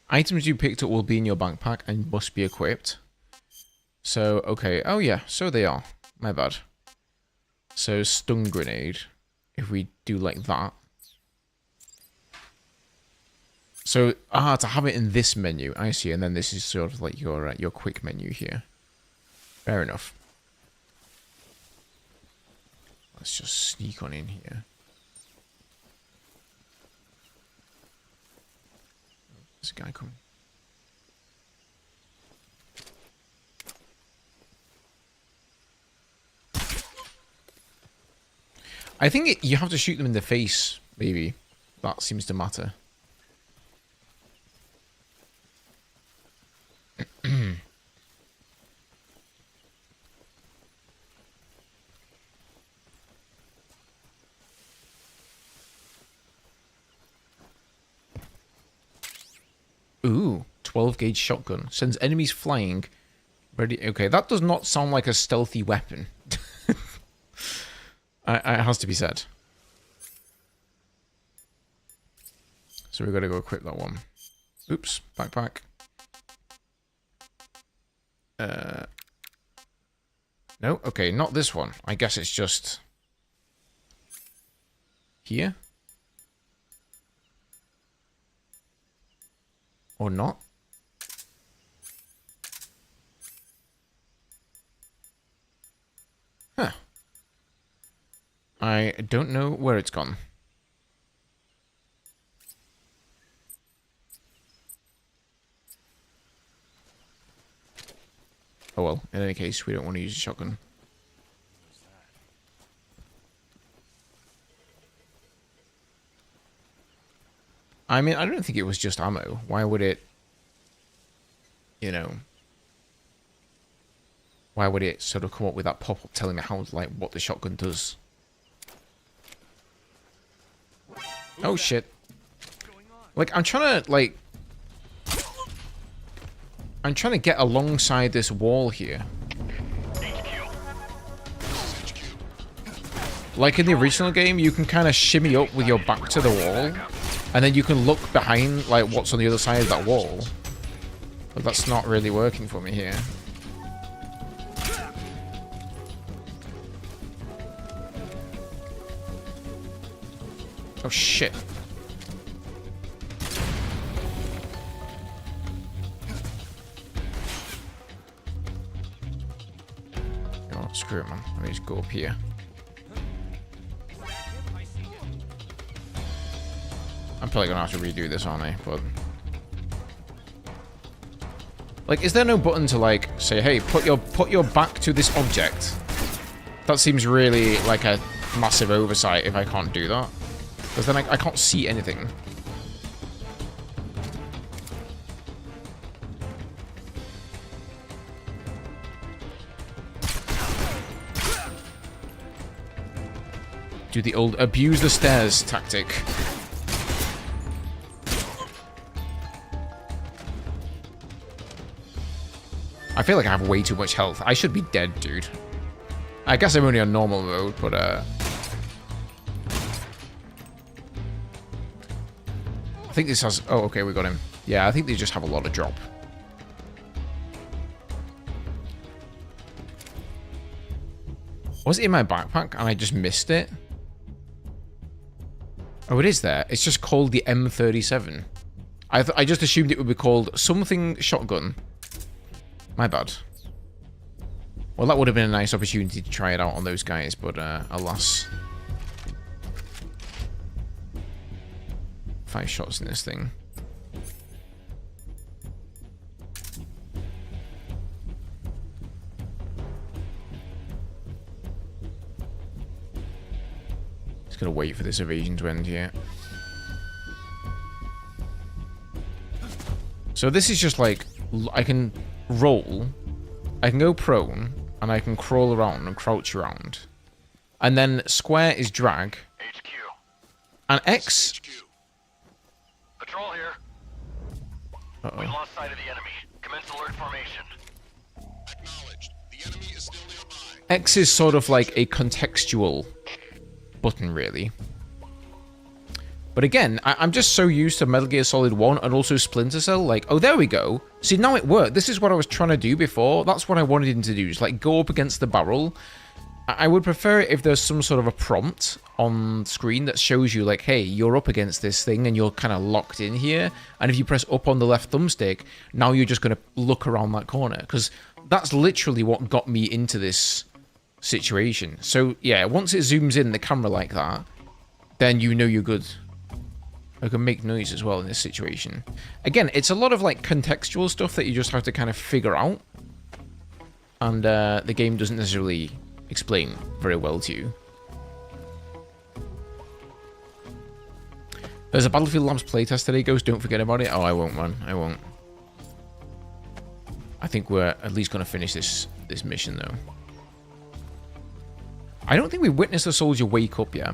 Items you picked up will be in your backpack and must be equipped. So, okay. Oh, yeah. So they are. My bad. So, stun grenade. If we do like that. So, to have it in this menu. I see. And then this is sort of like your quick menu here. Fair enough. Let's just sneak on in here. There's a guy coming. I think you have to shoot them in the face, maybe. That seems to matter. 12 gauge shotgun. Sends enemies flying. Ready. Okay, that does not sound like a stealthy weapon. It has to be said. So we've got to go equip that one. Oops, backpack. No, okay, not this one. I guess it's just here. Or not. Huh. I don't know where it's gone. Oh well, in any case, we don't want to use a shotgun. I mean, I don't think it was just ammo. Why would it, you know, why would it sort of come up with that pop-up telling me how, like, what the shotgun does? Oh shit. Like, I'm trying to get alongside this wall here. Like in the original game, you can kind of shimmy up with your back to the wall, and then you can look behind, like, what's on the other side of that wall. But that's not really working for me here. Oh shit. Oh, screw it, man. Let me just go up here. I'm probably gonna have to redo this, aren't I? But like, is there no button to, like, say, hey, put your back to this object? That seems really like a massive oversight if I can't do that. Because then I can't see anything. Do the old abuse the stairs tactic. I feel like I have way too much health. I should be dead, dude. I guess I'm only on normal mode, but I think this has... Oh, okay, we got him. Yeah, I think they just have a lot of drop. Was it in my backpack and I just missed it? Oh, it is there. It's just called the M37. I just assumed it would be called something shotgun. My bad. Well, that would have been a nice opportunity to try it out on those guys, but alas. 5 shots in this thing. Just gonna wait for this evasion to end here. So this is just like, I can roll, I can go prone, and I can crawl around and crouch around. And then square is drag. HQ. And X... HQ. Patrol here. Uh-oh. We've lost sight of the enemy. Commence alert formation. Acknowledged. The enemy is still nearby. X is sort of like a contextual button, really. But again, I'm just so used to Metal Gear Solid 1 and also Splinter Cell, like, oh, there we go. See, now it worked. This is what I was trying to do before. That's what I wanted him to do, just, like, go up against the barrel. I would prefer it if there's some sort of a prompt on screen that shows you, like, hey, you're up against this thing and you're kind of locked in here. And if you press up on the left thumbstick, now you're just going to look around that corner. Because that's literally what got me into this situation. So, yeah, once it zooms in the camera like that, then you know you're good. I can make noise as well in this situation. Again, it's a lot of, like, contextual stuff that you just have to kind of figure out. And the game doesn't necessarily explain very well to you. There's a Battlefield Labs playtest today, Ghost. Don't forget about it. Oh, I won't, man. I won't. I think we're at least going to finish this mission, though. I don't think we witnessed a soldier wake up yet.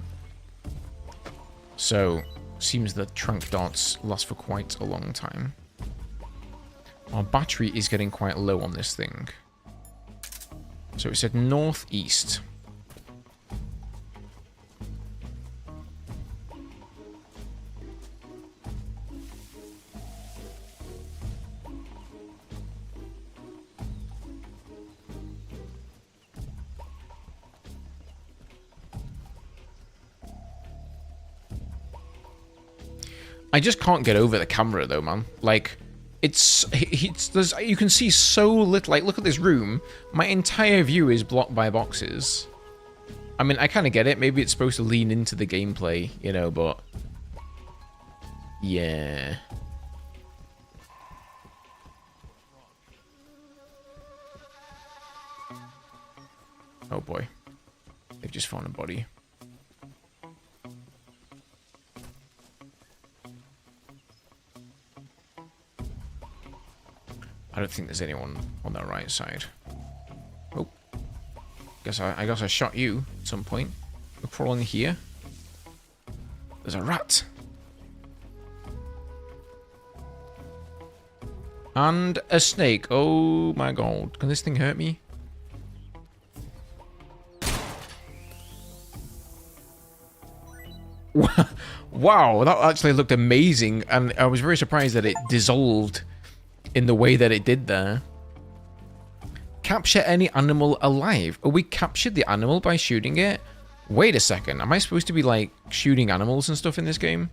So... seems that trank darts last for quite a long time. Our battery is getting quite low on this thing. So it said northeast. I just can't get over the camera though, man. Like, it's there's, you can see so little. Like, look at this room. My entire view is blocked by boxes. I mean, I kind of get it. Maybe it's supposed to lean into the gameplay, you know, but yeah. Oh boy, they've just found a body. I don't think there's anyone on the right side. Oh. I guess I shot you at some point. We're crawling here. There's a rat. And a snake. Oh my god. Can this thing hurt me? Wow, that actually looked amazing. And I was very surprised that it dissolved in the way that it did there. Capture any animal alive. Oh, we captured the animal by shooting it? Wait a second. Am I supposed to be, like, shooting animals and stuff in this game?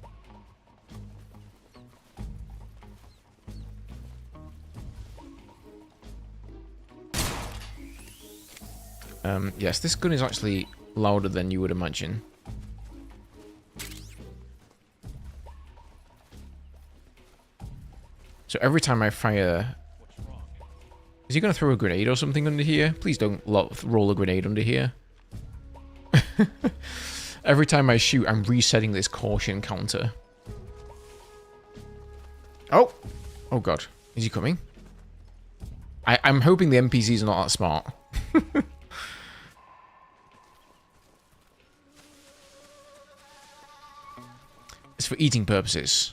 Yes, this gun is actually louder than you would imagine. So every time I fire... Is he going to throw a grenade or something under here? Please don't roll a grenade under here. Every time I shoot, I'm resetting this caution counter. Oh! Oh god. Is he coming? I'm hoping the NPCs are not that smart. It's for eating purposes.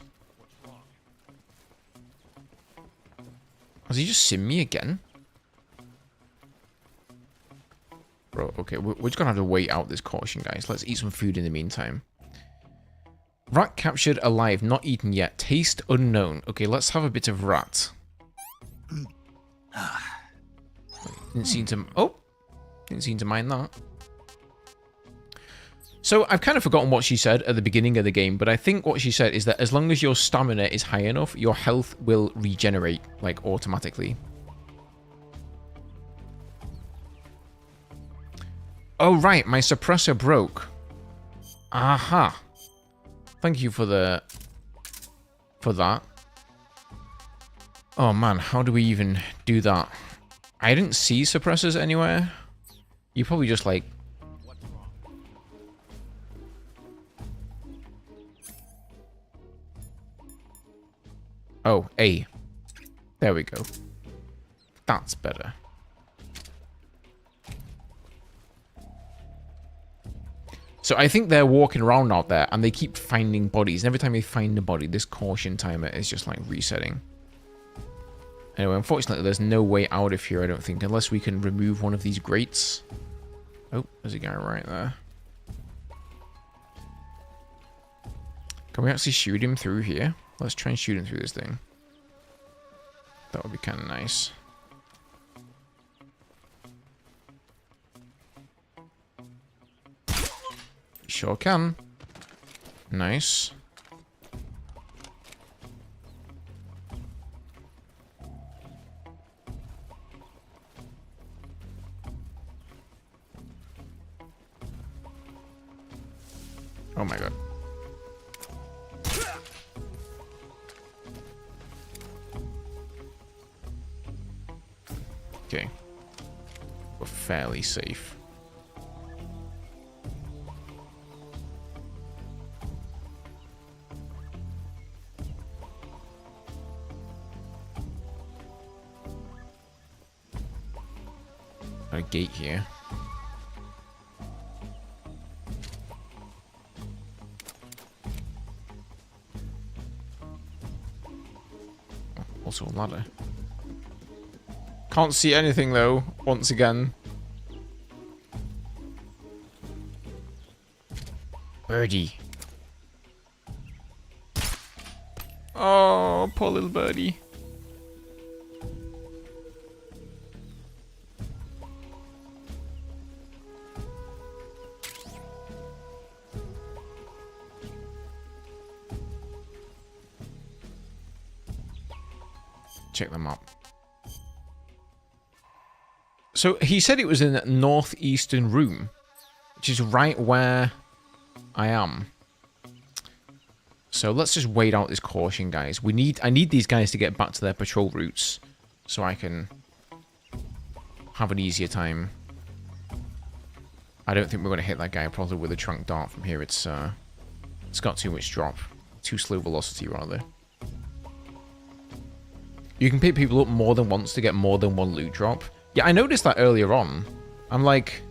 Has he just seen me again? Bro, okay, we're just gonna have to wait out this caution, guys. Let's eat some food in the meantime. Rat captured alive, not eaten yet. Taste unknown. Okay, let's have a bit of rat. Didn't seem to... Oh! Didn't seem to mind that. So, I've kind of forgotten what she said at the beginning of the game, but I think what she said is that as long as your stamina is high enough, your health will regenerate, like, automatically. Oh, right, my suppressor broke. Aha. Thank you for the... for that. Oh, man, how do we even do that? I didn't see suppressors anywhere. You probably just, like... Oh, A. There we go. That's better. So I think they're walking around out there and they keep finding bodies. And every time they find a body, this caution timer is just like resetting. Anyway, unfortunately, there's no way out of here, I don't think, unless we can remove one of these grates. Oh, there's a guy right there. Can we actually shoot him through here? Let's try and shoot him through this thing. That would be kind of nice. Sure can. Nice. Oh my god. Okay. We're fairly safe. Got a gate here. Also a ladder. Can't see anything though, once again. Birdie. Oh, poor little birdie. Check them up. So he said it was in the northeastern room, which is right where I am. So let's just wait out this caution, guys. I need these guys to get back to their patrol routes so I can have an easier time. I don't think we're going to hit that guy probably with a trunk dart from here. It's got too much drop. Too slow velocity, rather. You can pick people up more than once to get more than one loot drop. Yeah, I noticed that earlier on. I'm like,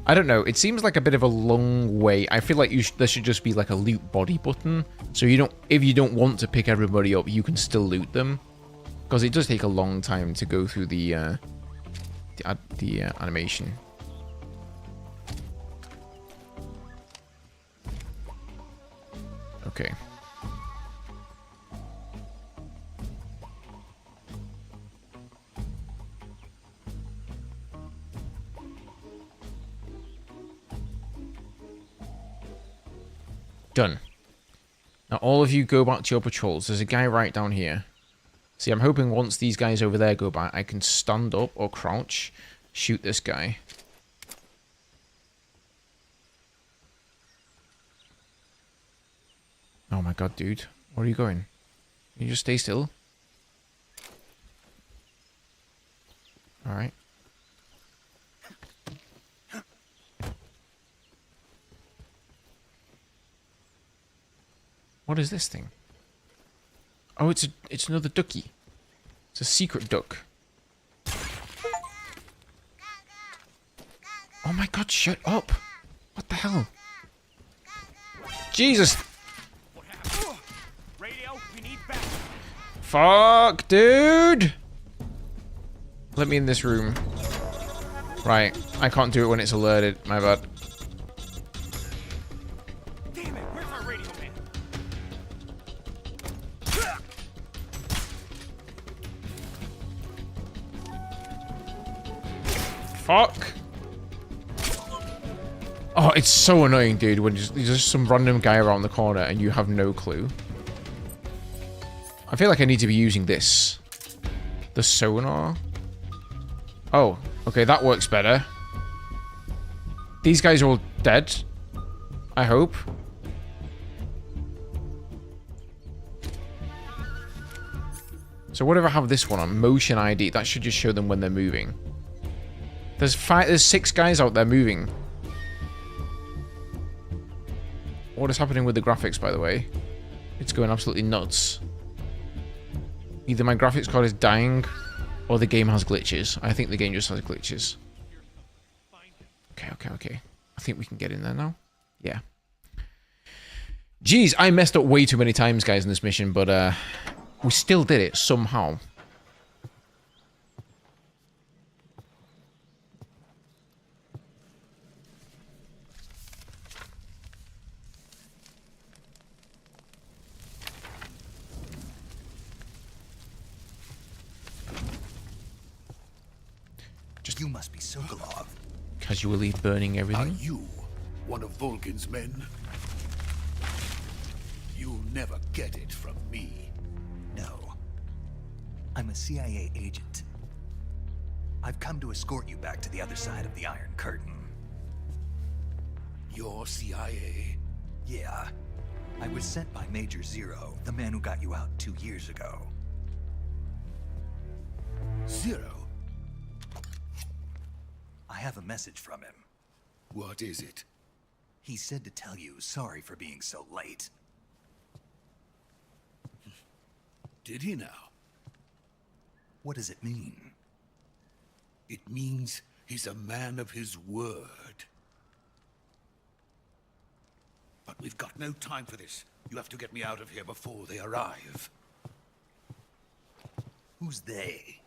I don't know. It seems like a bit of a long way. I feel like there should just be like a loot body button, so you don't. If you don't want to pick everybody up, you can still loot them, because it does take a long time to go through the animation. Okay. Done. Now all of you go back to your patrols. There's a guy right down here. See, I'm hoping once these guys over there go by, I can stand up or crouch, shoot this guy. Oh my god, dude. Where are you going? Can you just stay still? Alright. What is this thing? Oh, it's another ducky. It's a secret duck. Oh my god, shut up. What the hell? Jesus. Radio, we need back. Fuck, dude. Let me in this room. Right, I can't do it when it's alerted. My bad. Damn it, where's our radio man? Fuck. Oh, it's so annoying, dude, when there's just some random guy around the corner and you have no clue. I feel like I need to be using this. The sonar. Oh, okay, that works better. These guys are all dead. I hope. So whatever I have this one on, motion ID, that should just show them when they're moving. There's 6 guys out there moving. What is happening with the graphics, by the way? It's going absolutely nuts. Either my graphics card is dying, or the game has glitches. I think the game just has glitches. Okay. I think we can get in there now. Yeah. Jeez, I messed up way too many times, guys, in this mission, but we still did it somehow. You must be Sokolov. Casually burning everything. Are you one of Volgin's men? You'll never get it from me. No. I'm a CIA agent. I've come to escort you back to the other side of the Iron Curtain. You're CIA? Yeah. I was sent by Major Zero, the man who got you out 2 years ago. Zero? I have a message from him. What is it? He said to tell you sorry for being so late. Did he now? What does it mean? It means he's a man of his word. But we've got no time for this. You have to get me out of here before they arrive. Who's they?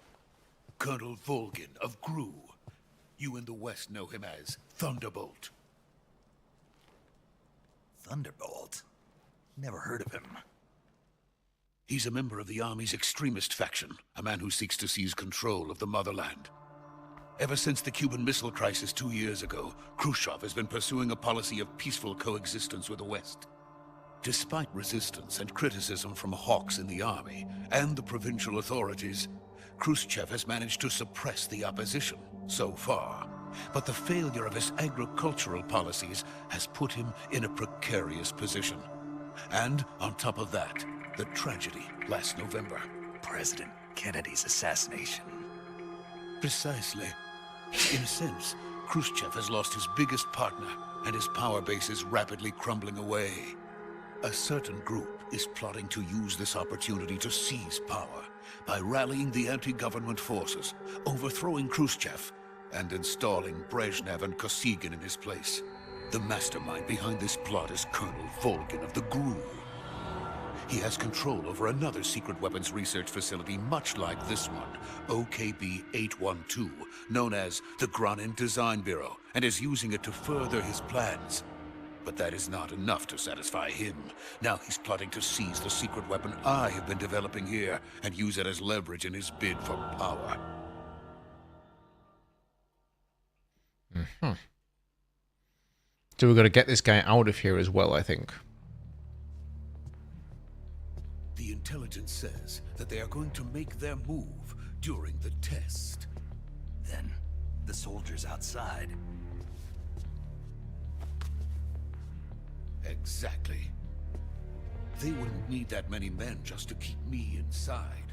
Colonel Volgin of Gru. You in the West know him as Thunderbolt. Thunderbolt? Never heard of him. He's a member of the Army's extremist faction, a man who seeks to seize control of the motherland. Ever since the Cuban Missile Crisis 2 years ago, Khrushchev has been pursuing a policy of peaceful coexistence with the West. Despite resistance and criticism from hawks in the army and the provincial authorities, Khrushchev has managed to suppress the opposition so far. But the failure of his agricultural policies has put him in a precarious position. And on top of that, the tragedy last November. President Kennedy's assassination. Precisely. In a sense, Khrushchev has lost his biggest partner, and his power base is rapidly crumbling away. A certain group is plotting to use this opportunity to seize power by rallying the anti-government forces, overthrowing Khrushchev, and installing Brezhnev and Kosygin in his place. The mastermind behind this plot is Colonel Volgin of the GRU. He has control over another secret weapons research facility much like this one, OKB-812, known as the Granin Design Bureau, and is using it to further his plans. But that is not enough to satisfy him. Now he's plotting to seize the secret weapon I have been developing here and use it as leverage in his bid for power. So we've got to get this guy out of here as well, I think. The intelligence says that they are going to make their move during the test. Then, the soldiers outside. Exactly. They wouldn't need that many men just to keep me inside.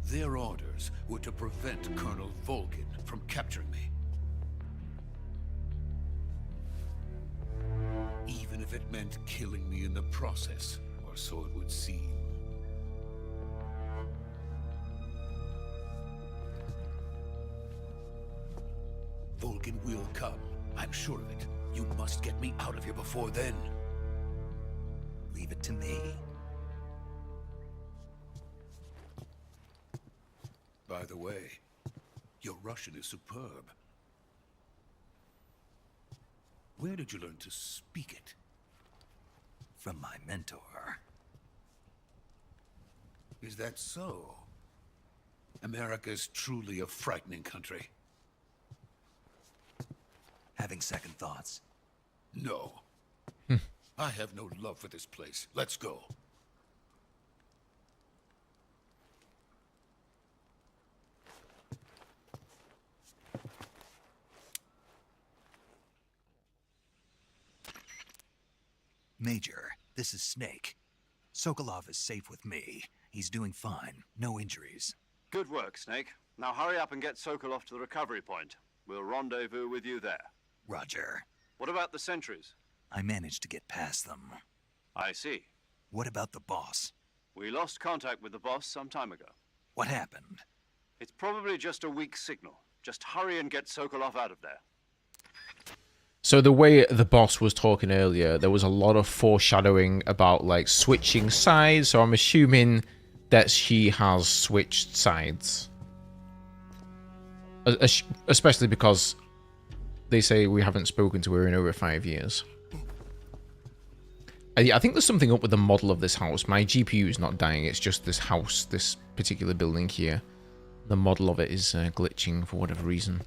Their orders were to prevent Colonel Volgin from capturing me. Even if it meant killing me in the process, or so it would seem. Volgin will come, I'm sure of it. You must get me out of here before then. Leave it to me. By the way, your Russian is superb. Where did you learn to speak it? From my mentor. Is that so? America is truly a frightening country. Having second thoughts. No. I have no love for this place. Let's go. Major, this is Snake. Sokolov is safe with me. He's doing fine. No injuries. Good work, Snake. Now hurry up and get Sokolov to the recovery point. We'll rendezvous with you there. Roger. What about the sentries? I managed to get past them. I see. What about the boss? We lost contact with the boss some time ago. What happened? It's probably just a weak signal. Just hurry and get Sokolov out of there. So the way the boss was talking earlier, there was a lot of foreshadowing about like switching sides, so I'm assuming that she has switched sides. Especially because they say we haven't spoken to her in over 5 years. I think there's something up with the model of this house. My GPU is not dying, it's just this house, this particular building here. The model of it is glitching for whatever reason.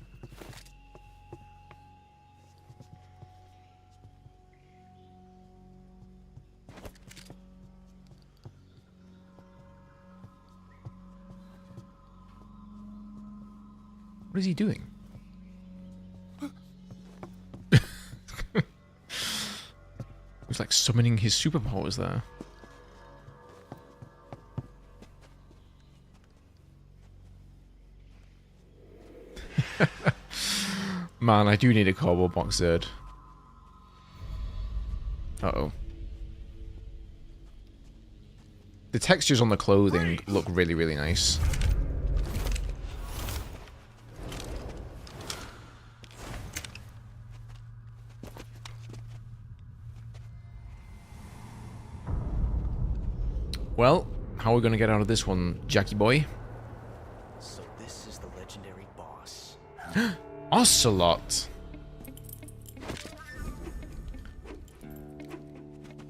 What is he doing? He's like summoning his superpowers there. Man, I do need a cardboard box Zerd. Uh-oh. The textures on the clothing look really, really nice. Well, how are we going to get out of this one, Jackie boy? So this is Ocelot.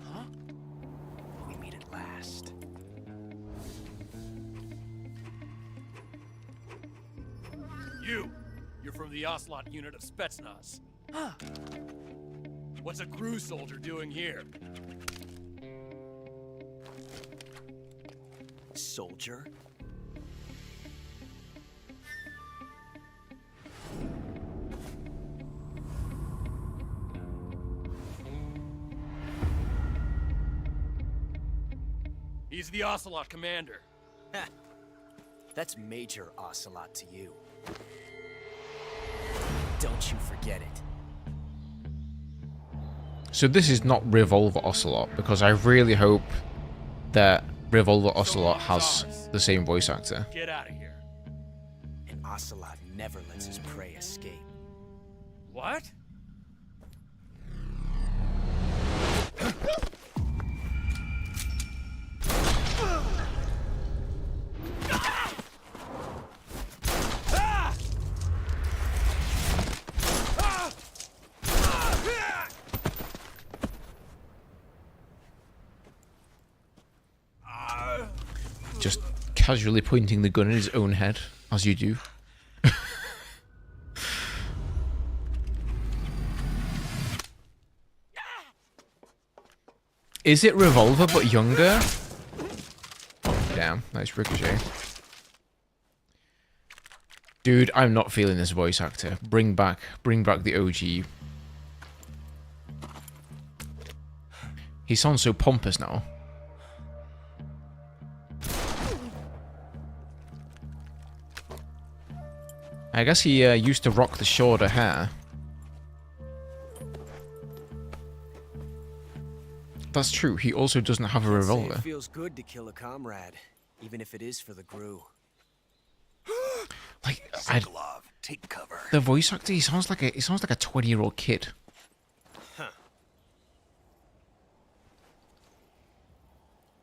Huh? We meet at last. You're from the Ocelot unit of Spetsnaz. Huh. What's a crew soldier doing here? Soldier? He's the Ocelot commander. Ha! That's Major Ocelot to you. Don't you forget it. So this is not Revolver Ocelot, because I really hope that Revolver Ocelot has the same voice actor. Get out of here. And Ocelot never lets his prey escape. What? Just casually pointing the gun at his own head, as you do. Is it Revolver but younger? Oh, damn, nice ricochet. Dude, I'm not feeling this voice actor. Bring back the OG. He sounds so pompous now. I guess he used to rock the shorter hair. That's true. He also doesn't have a revolver. It feels good to kill a comrade, even if it is for the GRU. Like, Sokolov, take cover. the voice actor, he sounds like a 20-year-old kid. Huh.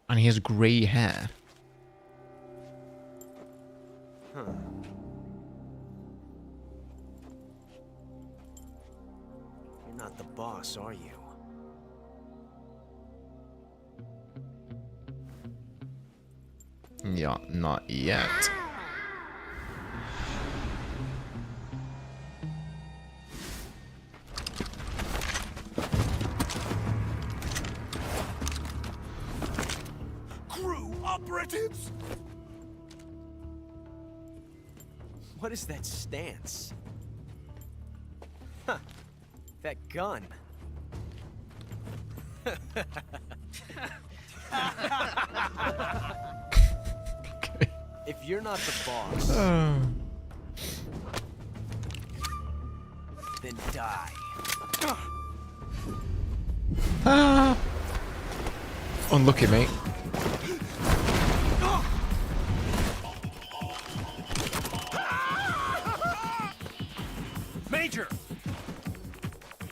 And he has grey hair. Huh. You're not the boss, are you? Yeah, not yet. GRU operatives? What is that stance? Huh. That gun. If you're not the boss, then die. Unlucky, mate. Major!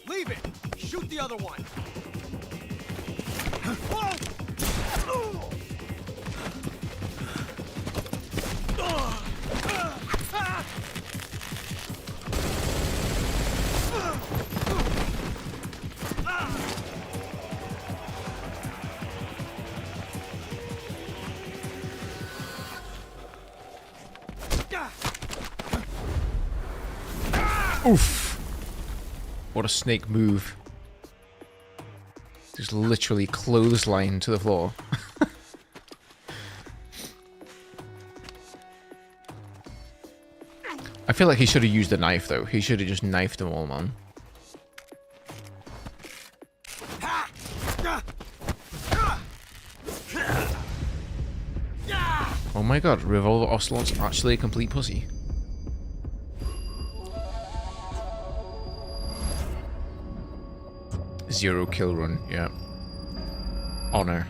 Leave it! Shoot the other one! Oof. What a snake move. Just literally clothesline to the floor. I feel like he should have used the knife, though. He should have just knifed them all, man. Oh my god, Revolver Ocelot's actually a complete pussy. Zero kill run, yeah. Honor.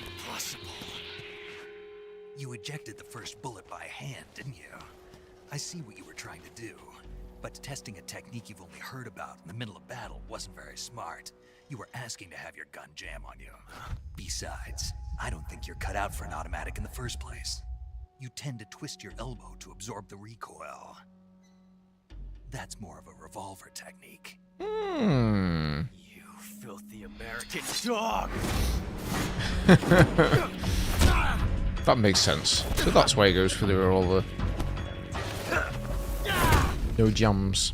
Impossible. You ejected the first bullet by hand, didn't you? I see what you were trying to do. But testing a technique you've only heard about in the middle of battle wasn't very smart. You were asking to have your gun jam on you. Besides, I don't think you're cut out for an automatic in the first place. you tend to twist your elbow to absorb the recoil. That's more of a revolver technique. Hmm. You filthy American dog! That makes sense. So that's why he goes for the revolver. No jams.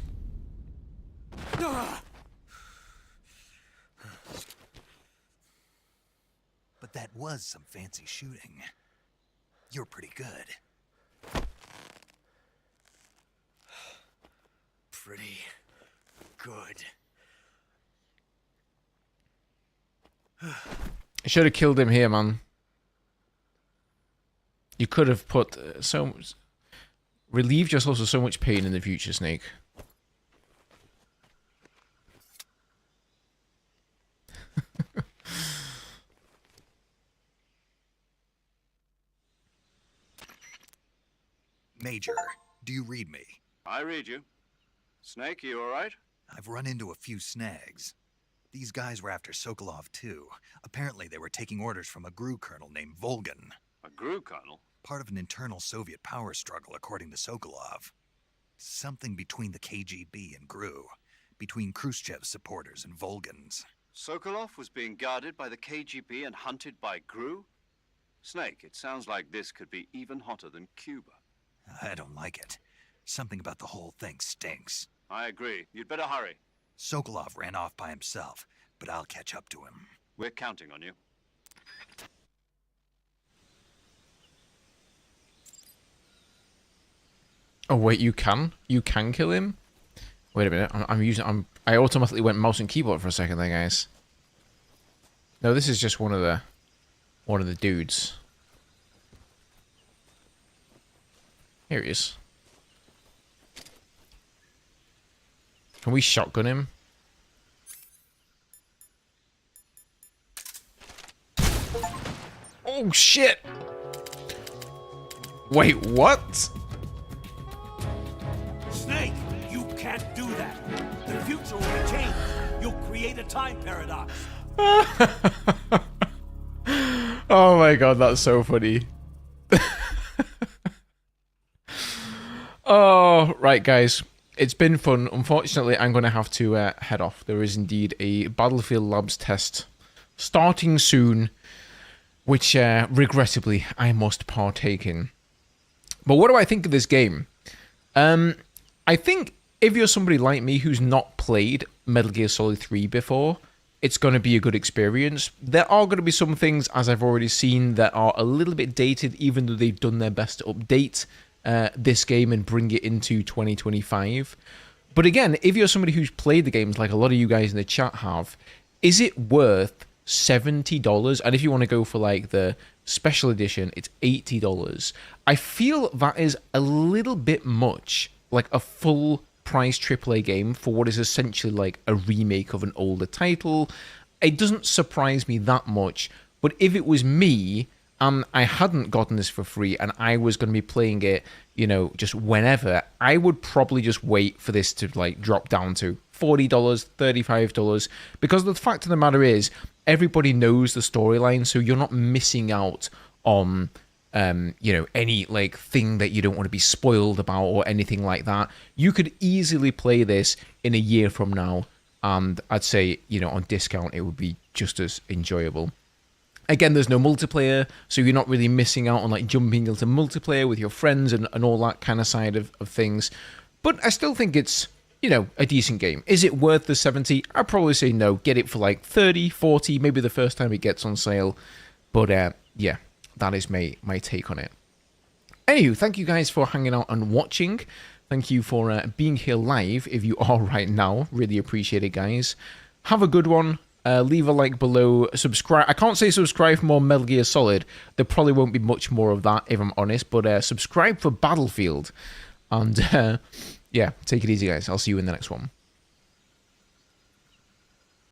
But that was some fancy shooting. You're pretty good. Pretty good. I should have killed him here, man. You could have put relieved yourself of so much pain in the future, Snake. Major, do you read me? I read you. Snake, you all right? I've run into a few snags. These guys were after Sokolov too. Apparently they were taking orders from a GRU colonel named Volgan. A GRU colonel? Part of an internal Soviet power struggle, according to Sokolov. Something between the KGB and GRU. Between Khrushchev's supporters and Volgan's. Sokolov was being guarded by the KGB and hunted by GRU? Snake, it sounds like this could be even hotter than Cuba. I don't like it. Something about the whole thing stinks. I agree. You'd better hurry. Sokolov ran off by himself, but I'll catch up to him. We're counting on you. Oh wait, you can kill him. Wait a minute, I automatically went mouse and keyboard for a second there, guys. No, this is just one of the dudes. Here he is. Can we shotgun him? Oh shit! Wait, what? Snake, you can't do that. The future will change. You'll create a time paradox. Oh my god, that's so funny. Oh, right, guys. It's been fun. Unfortunately, I'm going to have to head off. There is indeed a Battlefield Labs test starting soon, which, regrettably, I must partake in. But what do I think of this game? I think if you're somebody like me who's not played Metal Gear Solid 3 before, it's going to be a good experience. There are going to be some things, as I've already seen, that are a little bit dated, even though they've done their best to update this game and bring it into 2025. But again, if you're somebody who's played the games like a lot of you guys in the chat have, is it worth $70? And if you want to go for like the special edition, it's $80. I feel that is a little bit much, like a full price AAA game for what is essentially like a remake of an older title. It doesn't surprise me that much, but if it was me, I hadn't gotten this for free and I was going to be playing it, you know, just whenever, I would probably just wait for this to like drop down to $40, $35, because the fact of the matter is everybody knows the storyline, so you're not missing out on you know, any like thing that you don't want to be spoiled about or anything like that. You could easily play this in a year from now, and I'd say, you know, on discount it would be just as enjoyable. Again, there's no multiplayer, so you're not really missing out on like jumping into multiplayer with your friends and all that kind of side of things. But I still think it's, you know, a decent game. Is it worth the 70? I'd probably say no. Get it for like 30, 40, maybe the first time it gets on sale. But yeah, that is my take on it. Anywho, thank you guys for hanging out and watching. Thank you for being here live, if you are right now. Really appreciate it, guys. Have a good one. Leave a like below. Subscribe. I can't say subscribe for more Metal Gear Solid. There probably won't be much more of that, if I'm honest. But subscribe for Battlefield. And yeah, take it easy, guys. I'll see you in the next one.